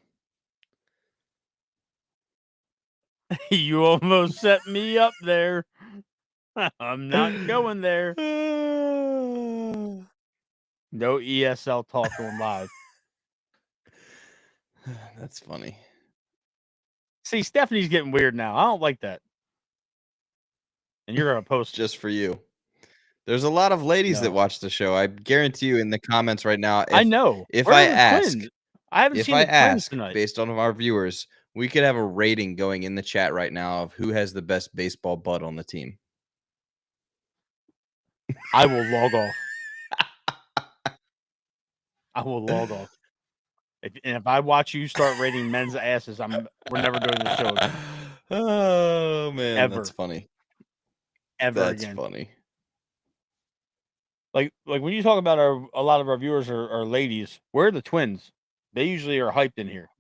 You almost set me up there. I'm not going there. No ESL talk going live. That's funny. See, Stephanie's getting weird now. I don't like that. And you're gonna post Just for you. There's a lot of ladies that No. watch the show. I guarantee you in the comments right now, I know. if Where I are the ask, twins? I haven't if seen I the twins ask tonight. based on our viewers, we could have a rating going in the chat right now of who has the best baseball butt on the team. I will log off. I will log off. If I watch you start rating men's asses, we're never doing the show again. Oh man, Ever. that's funny. Ever That's again. funny. Like when you talk about a lot of our viewers are ladies, where are the twins? They usually are hyped in here.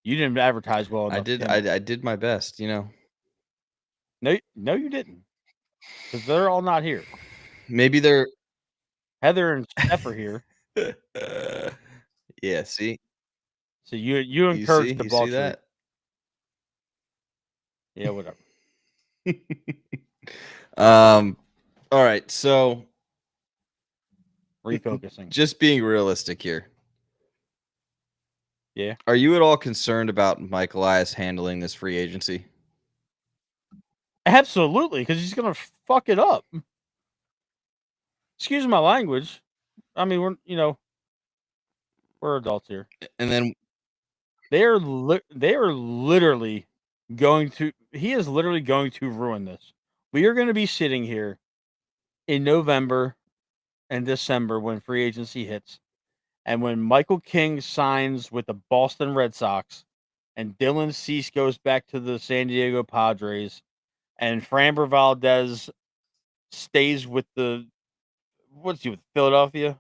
You didn't advertise well enough. I did my best, you know. No, you didn't. Because they're all not here. Maybe they're Heather and Steph are here. Yeah, see? So you encourage You see debauchery. that? Yeah, whatever. All right, so Refocusing. just being realistic here. Yeah. Are you at all concerned about Mike Elias handling this free agency? Absolutely, because he's gonna fuck it up. Excuse my language. I mean, we're adults here. And then They are literally going to. He is literally going to ruin this. We are going to be sitting here in November and December when free agency hits, and when Michael King signs with the Boston Red Sox, and Dylan Cease goes back to the San Diego Padres, and Framber Valdez stays with with Philadelphia.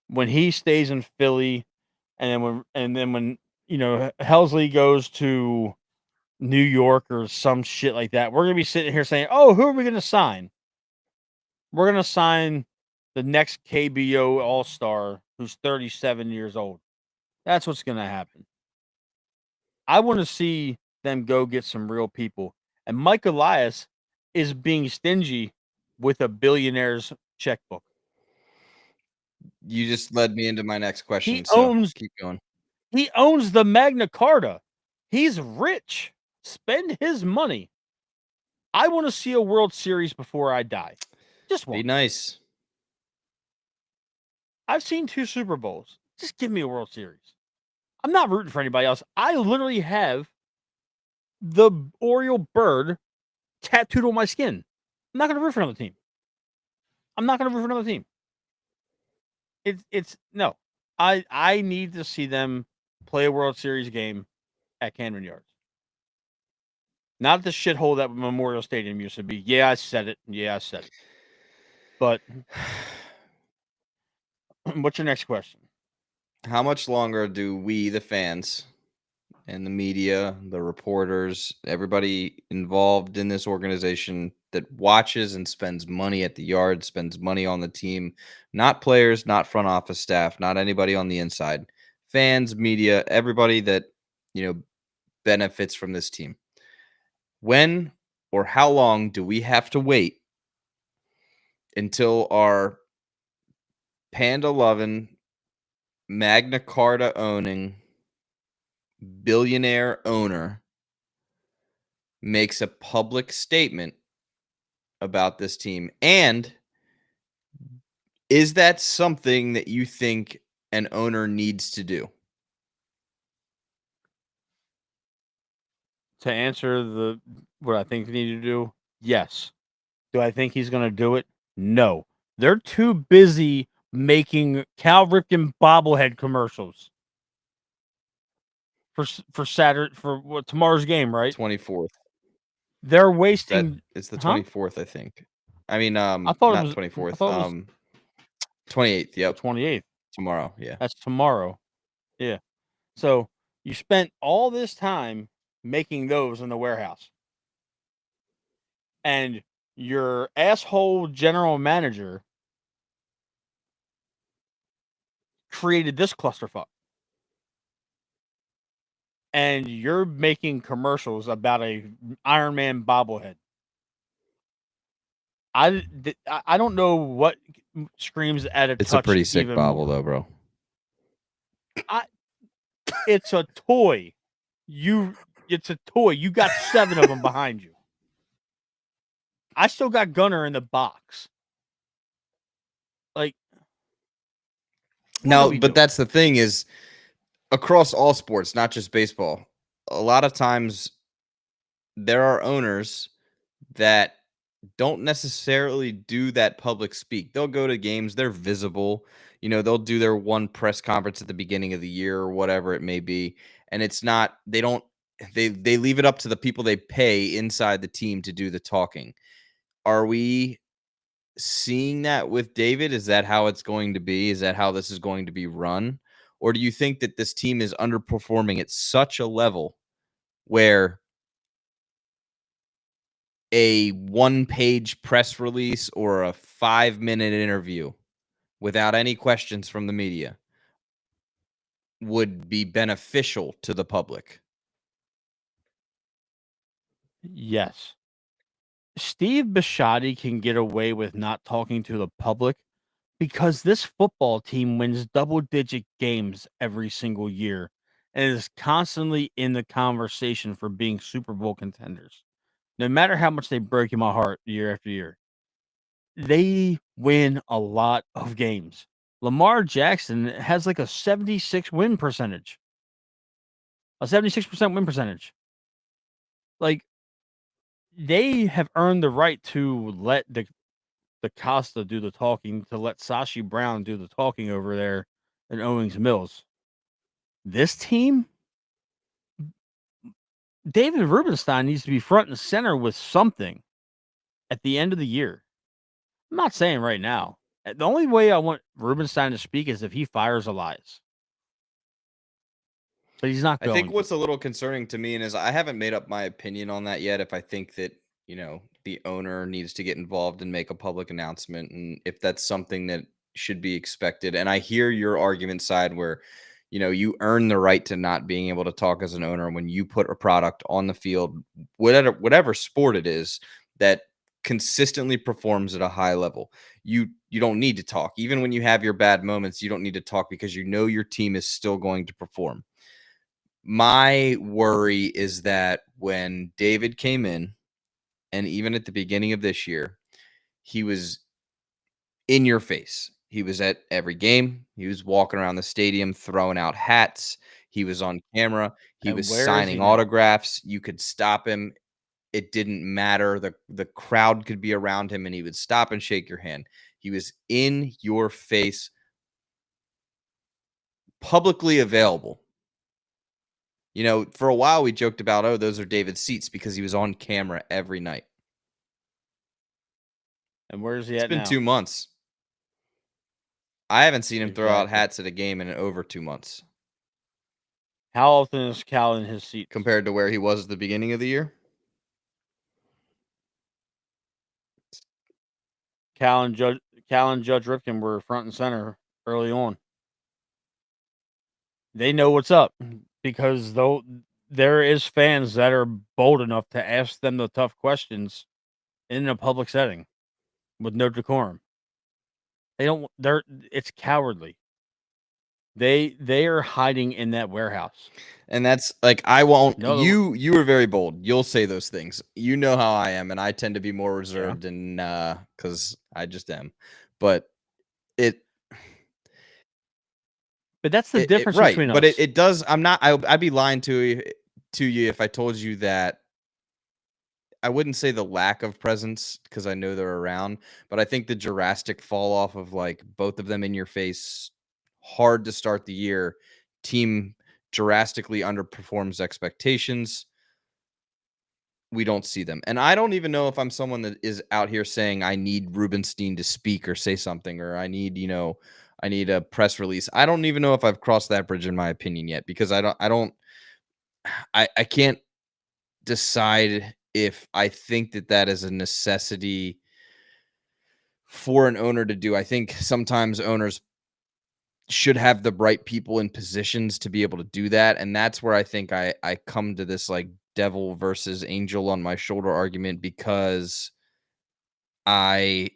When he stays in Philly, and then when Helsley goes to New York or some shit like that, we're gonna be sitting here saying, "Oh, who are we gonna sign? We're gonna sign the next KBO All Star who's 37 years old." That's what's gonna happen. I want to see them go get some real people, and Mike Elias is being stingy with a billionaire's checkbook. you just led me into my next question, He so keep going. He owns the Magna Carta. He's rich. Spend his money. I want to see a World Series before I die. Just Be one. nice. I've seen 2 Super Bowls. Just give me a World Series. I'm not rooting for anybody else. I literally have the Oriole bird tattooed on my skin. I'm not going to root for another team. I'm not going to root for another team. It's no. I need to see them play a World Series game at Camden Yards. Not the shithole that Memorial Stadium used to be. Yeah, I said it. But what's your next question? How much longer do we, the fans, and the media, the reporters, everybody involved in this organization that watches and spends money at the yard, spends money on the team, not players, not front office staff, not anybody on the inside, fans, media, everybody that, benefits from this team. When or how long do we have to wait until our Panda loving, Magna Carta owning, billionaire owner makes a public statement about this team? And is that something that you think an owner needs to do? To answer what I think they need to do, yes. Do I think he's going to do it? No. They're too busy making Cal Ripken bobblehead commercials. for Saturday for tomorrow's game, right? 24th. They're wasting. It's the Huh? 24th, I think. I mean, I thought it not was. 24th. I thought it was 28th. the Yep, 28th. tomorrow. Yeah. That's tomorrow. Yeah. So you spent all this time making those in the warehouse, and your asshole general manager created this clusterfuck. And you're making commercials about a Iron Man bobblehead. I don't know what screams at a It's a touch pretty sick even bobble, more. though, bro. It's a toy. It's a toy. You got 7 of them behind you. I still got Gunner in the box. Like, now, but that's the thing is, across all sports, not just baseball, a lot of times there are owners that don't necessarily do that public speak. They'll go to games, they're visible. They'll do their one press conference at the beginning of the year or whatever it may be. And it's not, they leave it up to the people they pay inside the team to do the talking. Are we seeing that with David? Is that how it's going to be? Is that how this is going to be run? Or do you think that this team is underperforming at such a level where a one-page press release or a 5-minute interview without any questions from the media would be beneficial to the public? Yes. Steve Bisciotti can get away with not talking to the public because this football team wins double-digit games every single year and is constantly in the conversation for being Super Bowl contenders. No matter how much they break in my heart year after year, they win a lot of games. Lamar Jackson has like a 76 win percentage, a 76% win percentage. Like, they have earned the right to let the Costa do the talking, to let Sashi Brown do the talking over there in Owings Mills. This team, David Rubenstein needs to be front and center with something at the end of the year. I'm not saying right now. The only way I want Rubenstein to speak is if he fires Elias. But he's not I going think to. what's a little concerning to me, and is I haven't made up my opinion on that yet, if I think that, the owner needs to get involved and make a public announcement, and if that's something that should be expected. And I hear your argument side where, you earn the right to not being able to talk as an owner when you put a product on the field, whatever sport it is, that consistently performs at a high level. You don't need to talk. Even when you have your bad moments, you don't need to talk because your team is still going to perform. My worry is that when David came in, and even at the beginning of this year, he was in your face. He was at every game. He was walking around the stadium throwing out hats. He was on camera. He And was where is he signing now? autographs. You could stop him. It didn't matter. The crowd could be around him and he would stop and shake your hand. He was in your face, publicly available. For a while we joked about, oh, those are David's seats because he was on camera every night. And where is he It's at been now? 2 months. I haven't seen him throw out Exactly. hats at a game in over 2 months How often is Cal in his seats? compared to where he was at the beginning of the year. Cal and Judge Ripken were front and center early on. They know what's up because though there is fans that are bold enough to ask them the tough questions in a public setting with no decorum. It's cowardly. They are hiding in that warehouse. And that's like, I won't. No, You were very bold. You'll say those things. You know how I am, and I tend to be more yeah. reserved, and because I just am. But it But that's the difference right. between But us. it does. I'd be lying to you if I told you that. I wouldn't say the lack of presence because I know they're around, but I think the drastic fall off of like both of them in your face, hard to start the year, team drastically underperforms expectations, we don't see them. And I don't even know if I'm someone that is out here saying I need Rubenstein to speak or say something, or I need, I need a press release. I don't even know if I've crossed that bridge in my opinion yet, because I can't decide if I think that is a necessity for an owner to do. I think sometimes owners should have the right people in positions to be able to do that. And that's where I think I come to this like devil versus angel on my shoulder argument, because I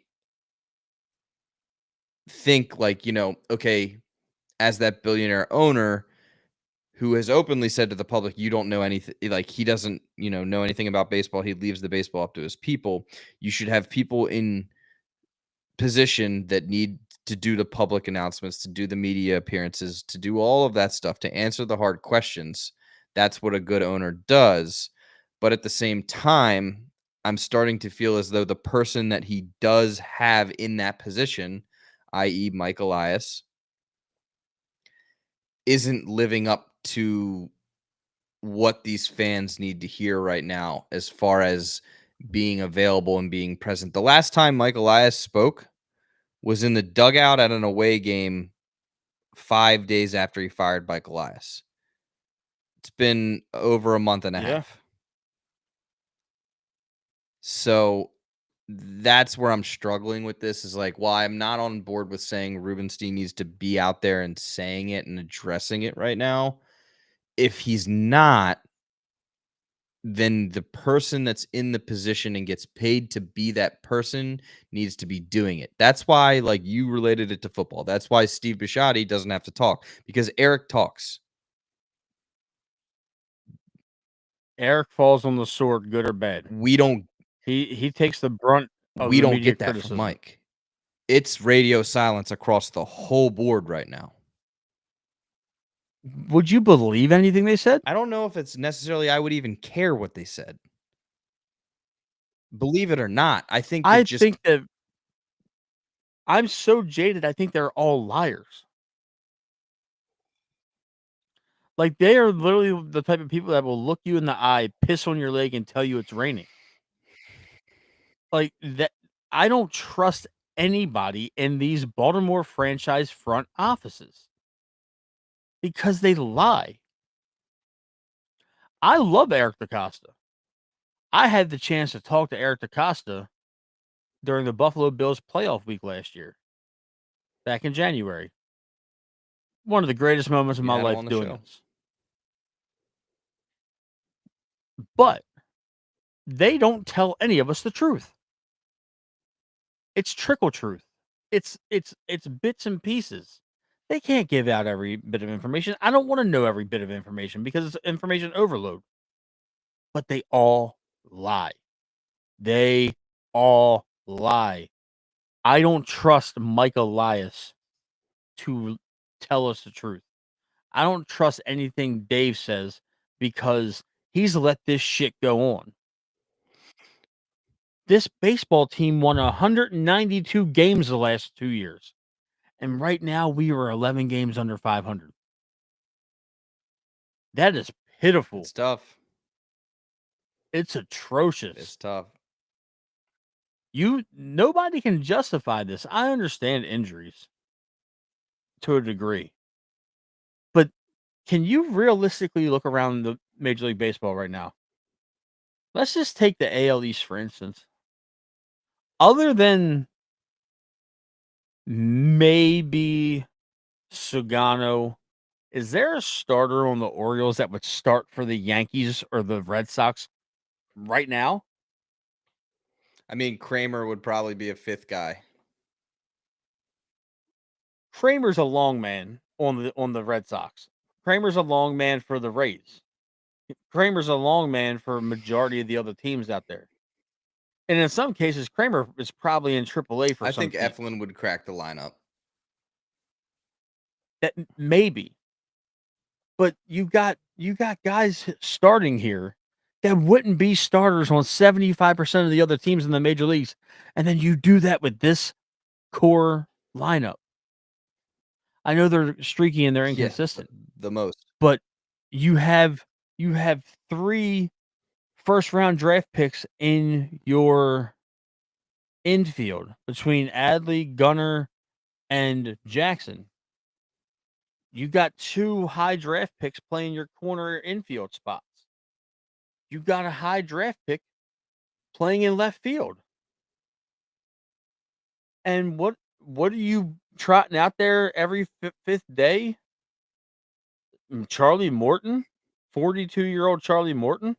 think like, okay, as that billionaire owner who has openly said to the public, you don't know anything, like he doesn't, know anything about baseball. He leaves the baseball up to his people. You should have people in position that need to do the public announcements, to do the media appearances, to do all of that stuff, to answer the hard questions. That's what a good owner does. But at the same time, I'm starting to feel as though the person that he does have in that position, i.e., Mike Elias, isn't living up to what these fans need to hear right now as far as being available and being present. The last time Mike Elias spoke was in the dugout at an away game 5 days after he fired Mike Elias. It's been over a month and a half. So that's where I'm struggling with this, is like, while I'm not on board with saying Rubenstein needs to be out there and saying it and addressing it right now, if he's not, then the person that's in the position and gets paid to be that person needs to be doing it. That's why, like, you related it to football. That's why Steve Bisciotti doesn't have to talk, because Eric talks. Eric falls on the sword, good or bad. We don't He takes the brunt of the media get that from criticism. Mike. It's radio silence across the whole board right now. Would you believe anything they said? I don't know if it's necessarily I would even care what they said. Believe it or not, I think that I'm so jaded, I think they're all liars. Like, they are literally the type of people that will look you in the eye, piss on your leg, and tell you it's raining. Like, that, I don't trust anybody in these Baltimore franchise front offices because they lie. I love Eric DaCosta. I had the chance to talk to Eric DaCosta during the Buffalo Bills playoff week last year, back in January. One of the greatest moments of my life doing this. But they don't tell any of us the truth. It's trickle truth. It's bits and pieces. They can't give out every bit of information. I don't want to know every bit of information because it's information overload. But they all lie. They all lie. I don't trust Mike Elias to tell us the truth. I don't trust anything Dave says because he's let this shit go on. This baseball team won 192 games the last 2 years. And right now we are 11 games under 500. That is pitiful. It's tough. It's atrocious. It's tough. Nobody can justify this. I understand injuries to a degree. But can you realistically look around the Major League Baseball right now? Let's just take the AL East, for instance. Other than maybe Sugano, is there a starter on the Orioles that would start for the Yankees or the Red Sox right now? I mean, Kramer would probably be a fifth guy. Kramer's a long man on the Red Sox. Kramer's a long man for the Rays. Kramer's a long man for a majority of the other teams out there. And in some cases, Kramer is probably in AAA for some I think teams. Eflin would crack the lineup. That maybe. But you got guys starting here that wouldn't be starters on 75% of the other teams in the major leagues. And then you do that with this core lineup. I know they're streaky and they're inconsistent. The most. But you have 3 first-round draft picks in your infield between Adley, Gunnar, and Jackson. You got 2 high draft picks playing your corner infield spots. You got a high draft pick playing in left field. And what are you trotting out there every fifth day? Charlie Morton, 42-year-old Charlie Morton,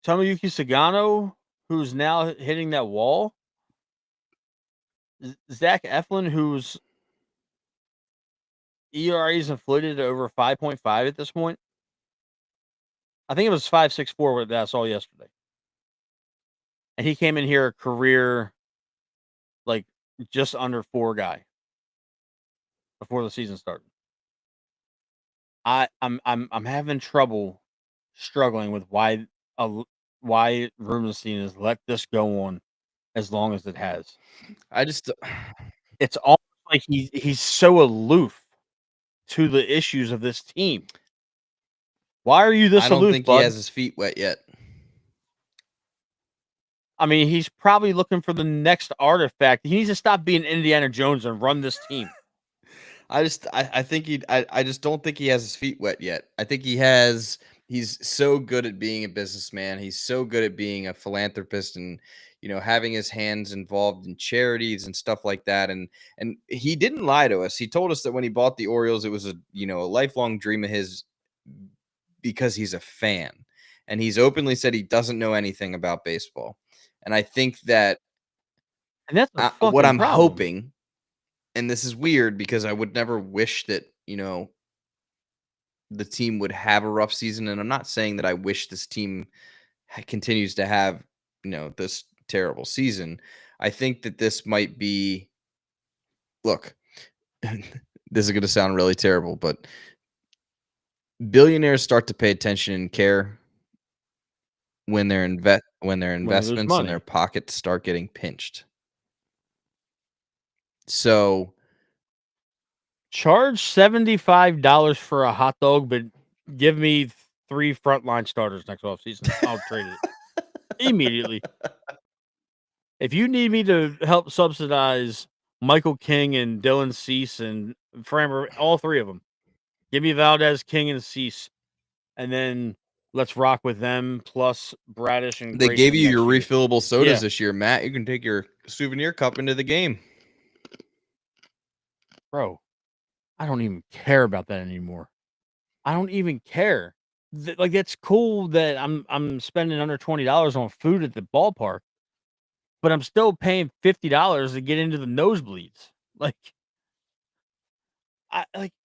Tomoyuki Sagano, who's now hitting that wall, Zach Eflin, whose ERA is inflated to over 5.5 at this point. I think it was 5.64 that I saw yesterday. And he came in here a career like just under 4 guy before the season started. I'm having trouble struggling with why Rubenstein has let this go on as long as it has. I just It's almost like he's so aloof to the issues of this team. Why are you I this don't aloof, think he bud? has his feet wet yet. I mean, he's probably looking for the next artifact. He needs to stop being Indiana Jones and run this team. I just don't think he has his feet wet yet. I think he's so good at being a businessman. He's so good at being a philanthropist and having his hands involved in charities and stuff like that. And he didn't lie to us. He told us that when he bought the Orioles, it was a lifelong dream of his because he's a fan. And he's openly said he doesn't know anything about baseball. And I think that And that's a what fucking I'm problem. hoping, and this is weird because I would never wish that, the team would have a rough season. And I'm not saying that I wish this team continues to have, this terrible season. I think that this might be, look, this is going to sound really terrible, but billionaires start to pay attention and care when their When there's investments and their money. pockets start getting pinched. So Charge $75 for a hot dog, but give me 3 frontline starters next offseason. I'll trade it immediately. If you need me to help subsidize Michael King and Dylan Cease and Framber, all 3 of them, give me Valdez, King, and Cease, and then let's rock with them plus Bradish and they gave Grayson you your next year. refillable sodas Yeah, this year, Matt. You can take your souvenir cup into the game. bro, I don't even care about that anymore. I don't even care. Like it's cool that I'm spending under $20 on food at the ballpark, but I'm still paying $50 to get into the nosebleeds. Like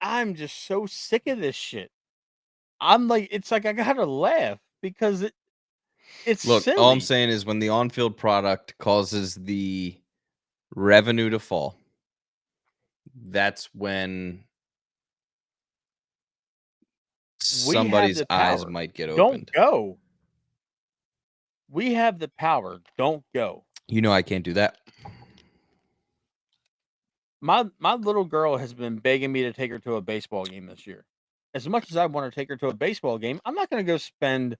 I'm just so sick of this shit. I'm like, it's like I gotta laugh because it's Look, all I'm silly. saying is when the on-field product causes the revenue to fall, that's when We have somebody's the eyes power. might get Don't opened. go. We have the power. Don't go. I can't do that. My little girl has been begging me to take her to a baseball game this year. As much as I want to take her to a baseball game, I'm not going to go spend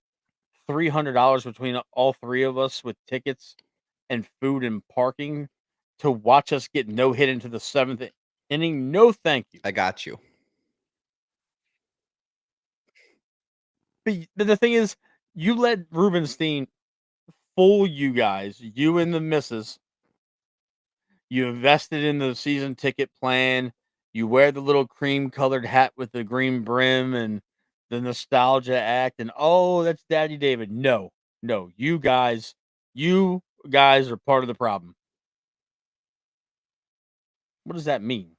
$300 between all 3 of us with tickets and food and parking to watch us get no hit into the 7th inning. No, thank you. I got you. But the thing is, you let Rubenstein fool you guys, you and the missus. You invested in the season ticket plan. You wear the little cream colored hat with the green brim and the nostalgia act. And oh, that's Daddy David. No, no, you guys are part of the problem. What does that mean?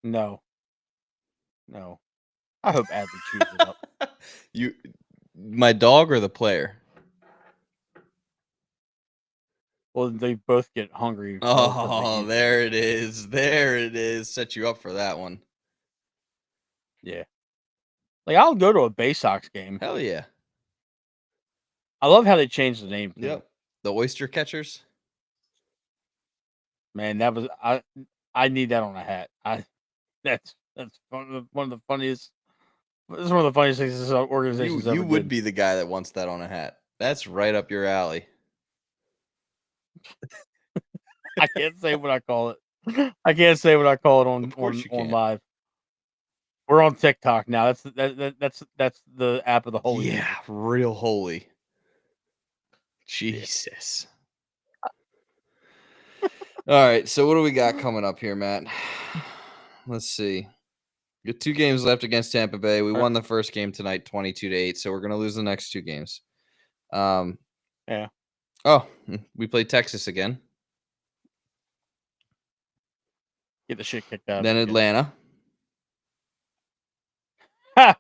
No, no. I hope Adley chews it up. You, my dog or the player? Well, they both get hungry relatively Oh, easily. there it is. There it is. Set you up for that one. Yeah. Like, I'll go to a Bay Sox game. Hell yeah. I love how they changed the name to it. Yep. The oyster catchers. Man, that was I need that on a hat. That's one of the funniest. It's one of the funniest things this organization's You ever would did. be the guy that wants that on a hat. That's right up your alley. I can't say what I call it. I can't say what I call it Of course you on can. live. We're on TikTok now. That's the app of the holy Yeah, people. real holy. Jesus. All right, so what do we got coming up here, Matt? Let's see. We got 2 games left against Tampa Bay. We won the first game tonight 22-8, so we're going to lose the next 2 games. Yeah. Oh, we play Texas again. Get the shit kicked out. Then Atlanta. Ha!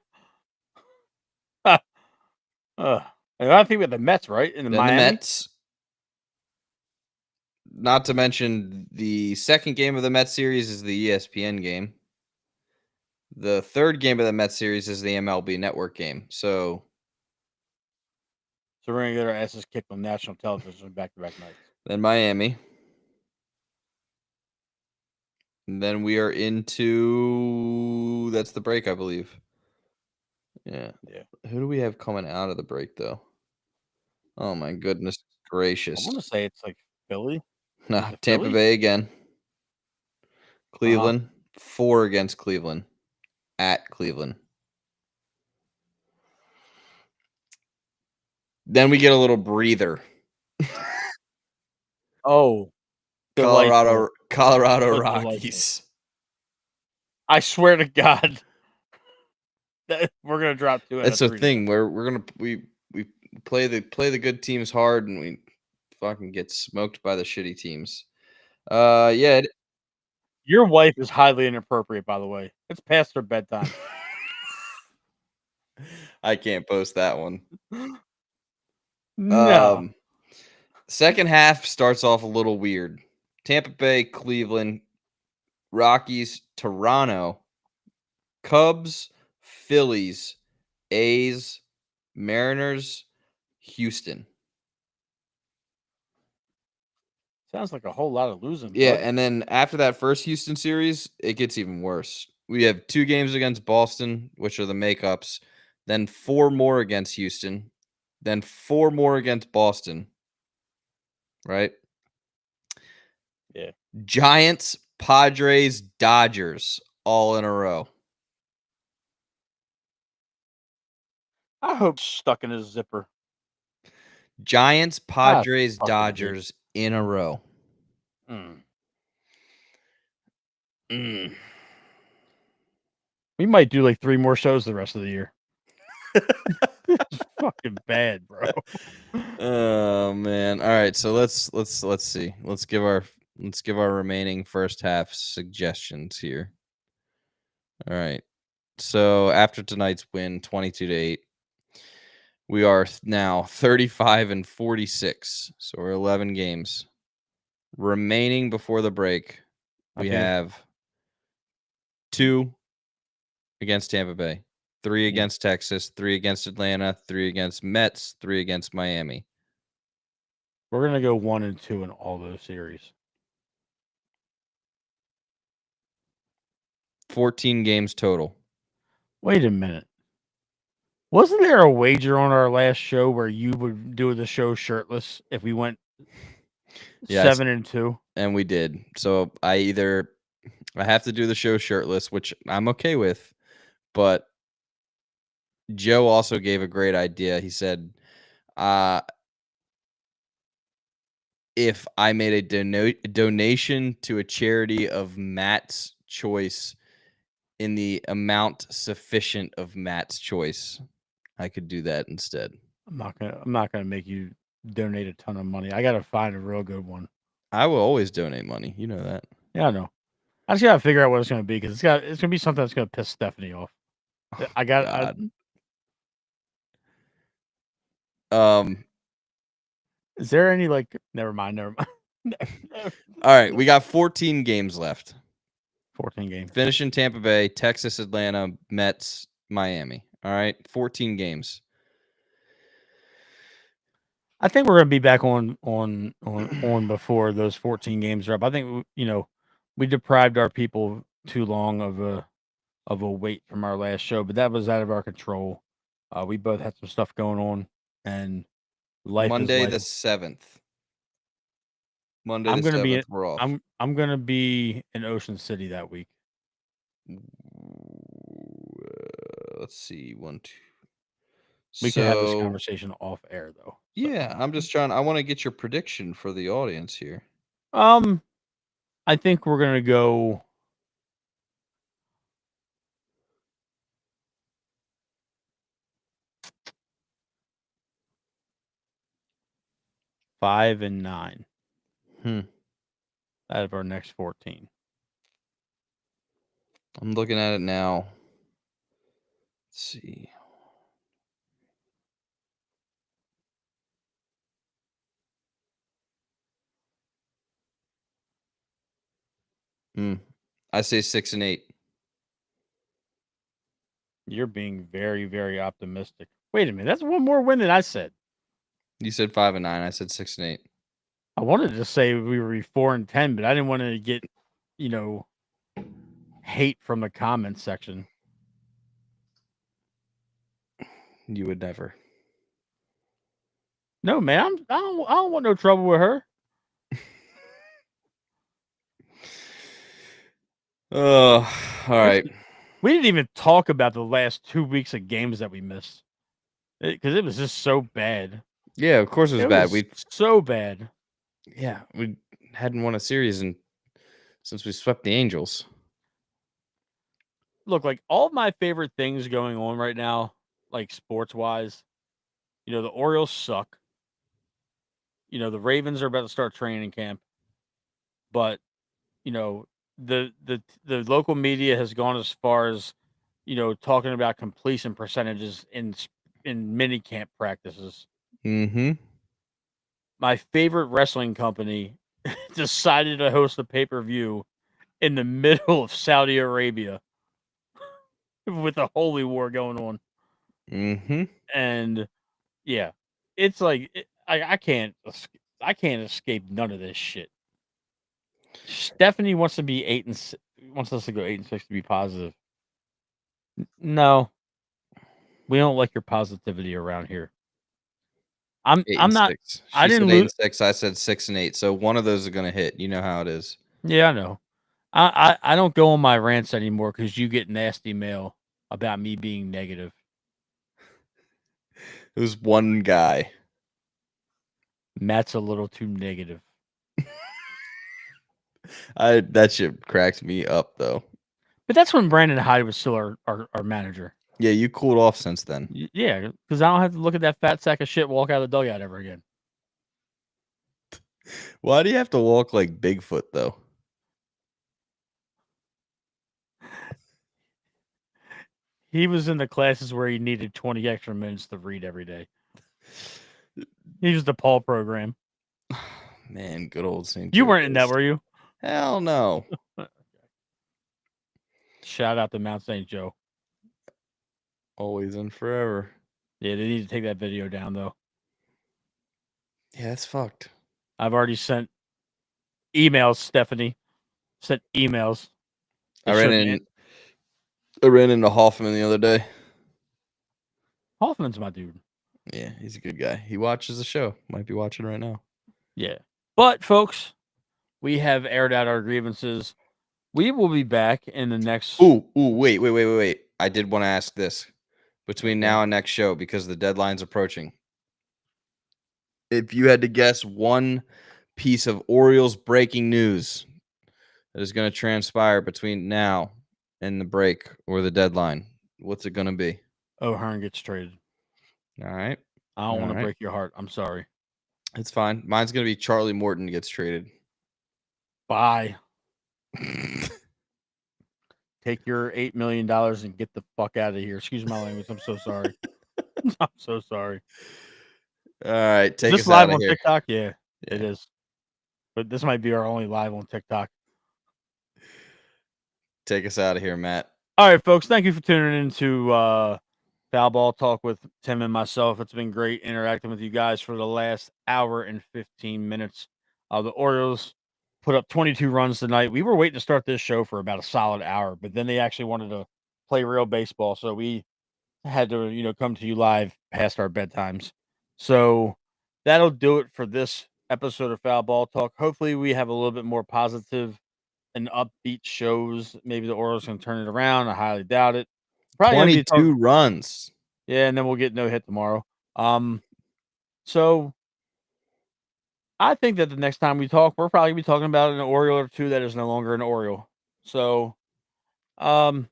And I think we have the Mets, right? In Then Miami. the Mets. Not to mention the second game of the Mets series is the ESPN game. The third game of the Mets series is the MLB Network game. So we're gonna get our asses kicked on national television back-to-back nights. then Miami. And then we are into that's the break, I believe. Yeah. Yeah. Who do we have coming out of the break though? Oh my goodness gracious. I want to say it's like Philly. Nah, it Tampa Philly? Bay again. Cleveland. 4 against Cleveland. At Cleveland. Then we get a little breather. Oh, Colorado Delightful. Rockies. I swear to God, that we're gonna drop 2 out That's of the 3 thing. We're gonna we play the good teams hard, and we fucking get smoked by the shitty teams. Yeah. Your wife is highly inappropriate, by the way. It's past her bedtime. I can't post that one. No. Second half starts off a little weird. Tampa Bay, Cleveland, Rockies, Toronto, Cubs, Phillies, A's, Mariners, Houston. Sounds like a whole lot of losing. Yeah, But and then after that first Houston series, it gets even worse. We have 2 games against Boston, which are the makeups, then 4 more against Houston, then 4 more against Boston. Right? yeah, Giants, Padres, Dodgers, all in a row. I hope stuck in his zipper. Giants, Padres, fucking hate. Dodgers in a row. We might do like 3 more shows the rest of the year. It's fucking bad, bro. Oh man. All right, so let's see. Let's give our remaining first half suggestions here. All right. So after tonight's win 22-8, we are now 35-46. So we're 11 games remaining before the break. We have 2 against Tampa Bay, 3 against Texas, 3 against Atlanta, 3 against Mets, 3 against Miami. We're gonna go 1-2 in all those series. 14 games total. Wait a minute. Wasn't there a wager on our last show where you would do the show shirtless if we went 7-2? And we did. So I have to do the show shirtless, which I'm okay with, but Joe also gave a great idea. He said, if I made a donation to a charity of Matt's choice in the amount sufficient of Matt's choice, I could do that instead. I'm not gonna make you donate a ton of money. I gotta find a real good one. I will always donate money. You know that. Yeah, I know. I just gotta figure out what it's gonna be because it's gonna be something that's gonna piss Stephanie off. Is there any like? Never mind. All right, we got 14 games left. 14 games. Finishing Tampa Bay, Texas, Atlanta, Mets, Miami. All right, 14 games. I think we're gonna be back on before those 14 games are up. I think we deprived our people too long of a wait from our last show, but that was out of our control. We both had some stuff going on, and life is Monday life. the 7th. Monday I'm the gonna be 7th, we're off. I'm gonna be in Ocean City that week. Let's see, 1, 2. We could have this So conversation off air though. So. yeah, I'm just trying. I want to get your prediction for the audience here. I think we're gonna go 5-9 Hmm. out of our next 14. I'm looking at it now. Let's see. I say 6-8. You're being very, very optimistic. Wait a minute, that's one more win than I said. You said 5-9. I said 6-8. I wanted to say we were 4-10, but I didn't want to get, hate from the comments section. You would never. No, man, I don't want no trouble with her. Oh, all right. We didn't even talk about the last 2 weeks of games that we missed because it was just so bad. Yeah, of course it was bad. We so bad. Yeah, we hadn't won a series since we swept the Angels. Look, like all of my favorite things going on right now, like sports wise, the Orioles suck. The Ravens are about to start training camp, but the local media has gone as far as talking about completion percentages in mini camp practices. Mm-hmm. My favorite wrestling company decided to host a pay-per-view in the middle of Saudi Arabia with the holy war going on. Mm-hmm. And yeah, it's like I can't escape none of this shit. Stephanie wants to be wants us to go 8-6 to be positive. No, we don't like your positivity around here. I'm not. 8-6. I She said didn't lose. 8-6. I said 6-8. So one of those are gonna hit. You know how it is. Yeah, I know. I don't go on my rants anymore because you get nasty mail about me being negative. It was one guy. Matt's a little too negative. That shit cracks me up though. But that's when Brandon Hyde was still our manager. Yeah, you cooled off since then. Yeah, because I don't have to look at that fat sack of shit walk out of the dugout ever again. Why do you have to walk like Bigfoot though? He was in the classes where he needed 20 extra minutes to read every day. He was the Paul program. Man, good old St. You weren't in that, were you? Hell no. Shout out to Mount St. Joe. Always and forever. Yeah, they need to take that video down though. Yeah, it's fucked. I've already sent emails, Stephanie. Sent emails. I ran into Hoffman the other day. Hoffman's my dude. Yeah, he's a good guy. He watches the show. Might be watching right now. Yeah. But folks, we have aired out our grievances. We will be back in the next. Ooh, wait. I did want to ask this between now and next show because the deadline's approaching. If you had to guess one piece of Orioles breaking news that is going to transpire between now and the break or the deadline, what's it going to be? O'Hearn gets traded. All right. I don't want to break your heart. I'm sorry. It's fine. Mine's going to be Charlie Morton gets traded. Bye. Take your $8 million and get the fuck out of here. Excuse my language. I'm so sorry. I'm so sorry. All right. Take Is this us live out of on here. TikTok? Yeah, it is. But this might be our only live on TikTok. Take us out of here, Matt. All right, folks. Thank you for tuning into Foul Ball Talk with Tim and myself. It's been great interacting with you guys for the last hour and 15 minutes. The Orioles put up 22 runs tonight. We were waiting to start this show for about a solid hour, but then they actually wanted to play real baseball, so we had to, come to you live past our bedtimes. So that'll do it for this episode of Foul Ball Talk. Hopefully, we have a little bit more positive and upbeat shows. Maybe the Orioles can turn it around. I highly doubt it. Probably gonna be 22 runs. yeah, and then we'll get no hit tomorrow. So I think that the next time we talk, we're probably gonna be talking about an Oriole or two that is no longer an Oriole. So, um,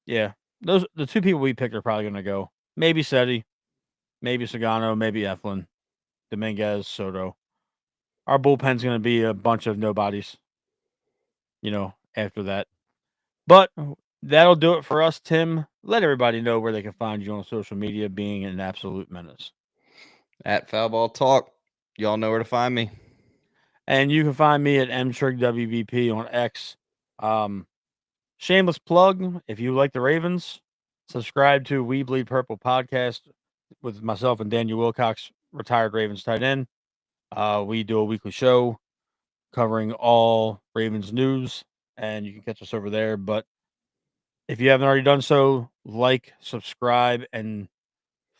yeah, those the two people we picked are probably gonna go. Maybe Seti, maybe Sagano, maybe Eflin, Dominguez, Soto. Our bullpen's gonna be a bunch of nobodies, after that. But that'll do it for us, Tim. Let everybody know where they can find you on social media, being an absolute menace. At Foul Ball Talk. Y'all know where to find me. And you can find me at mtrigwvp on X. Shameless plug, if you like the Ravens, subscribe to We Bleed Purple podcast with myself and Daniel Wilcox, retired Ravens tight end. We do a weekly show covering all Ravens news, and you can catch us over there. But if you haven't already done so, like, subscribe, and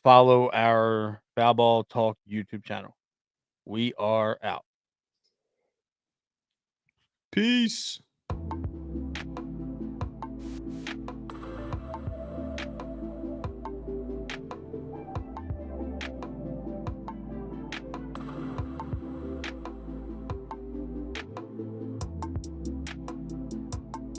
follow our Foul Ball Talk YouTube channel. We are out. Peace.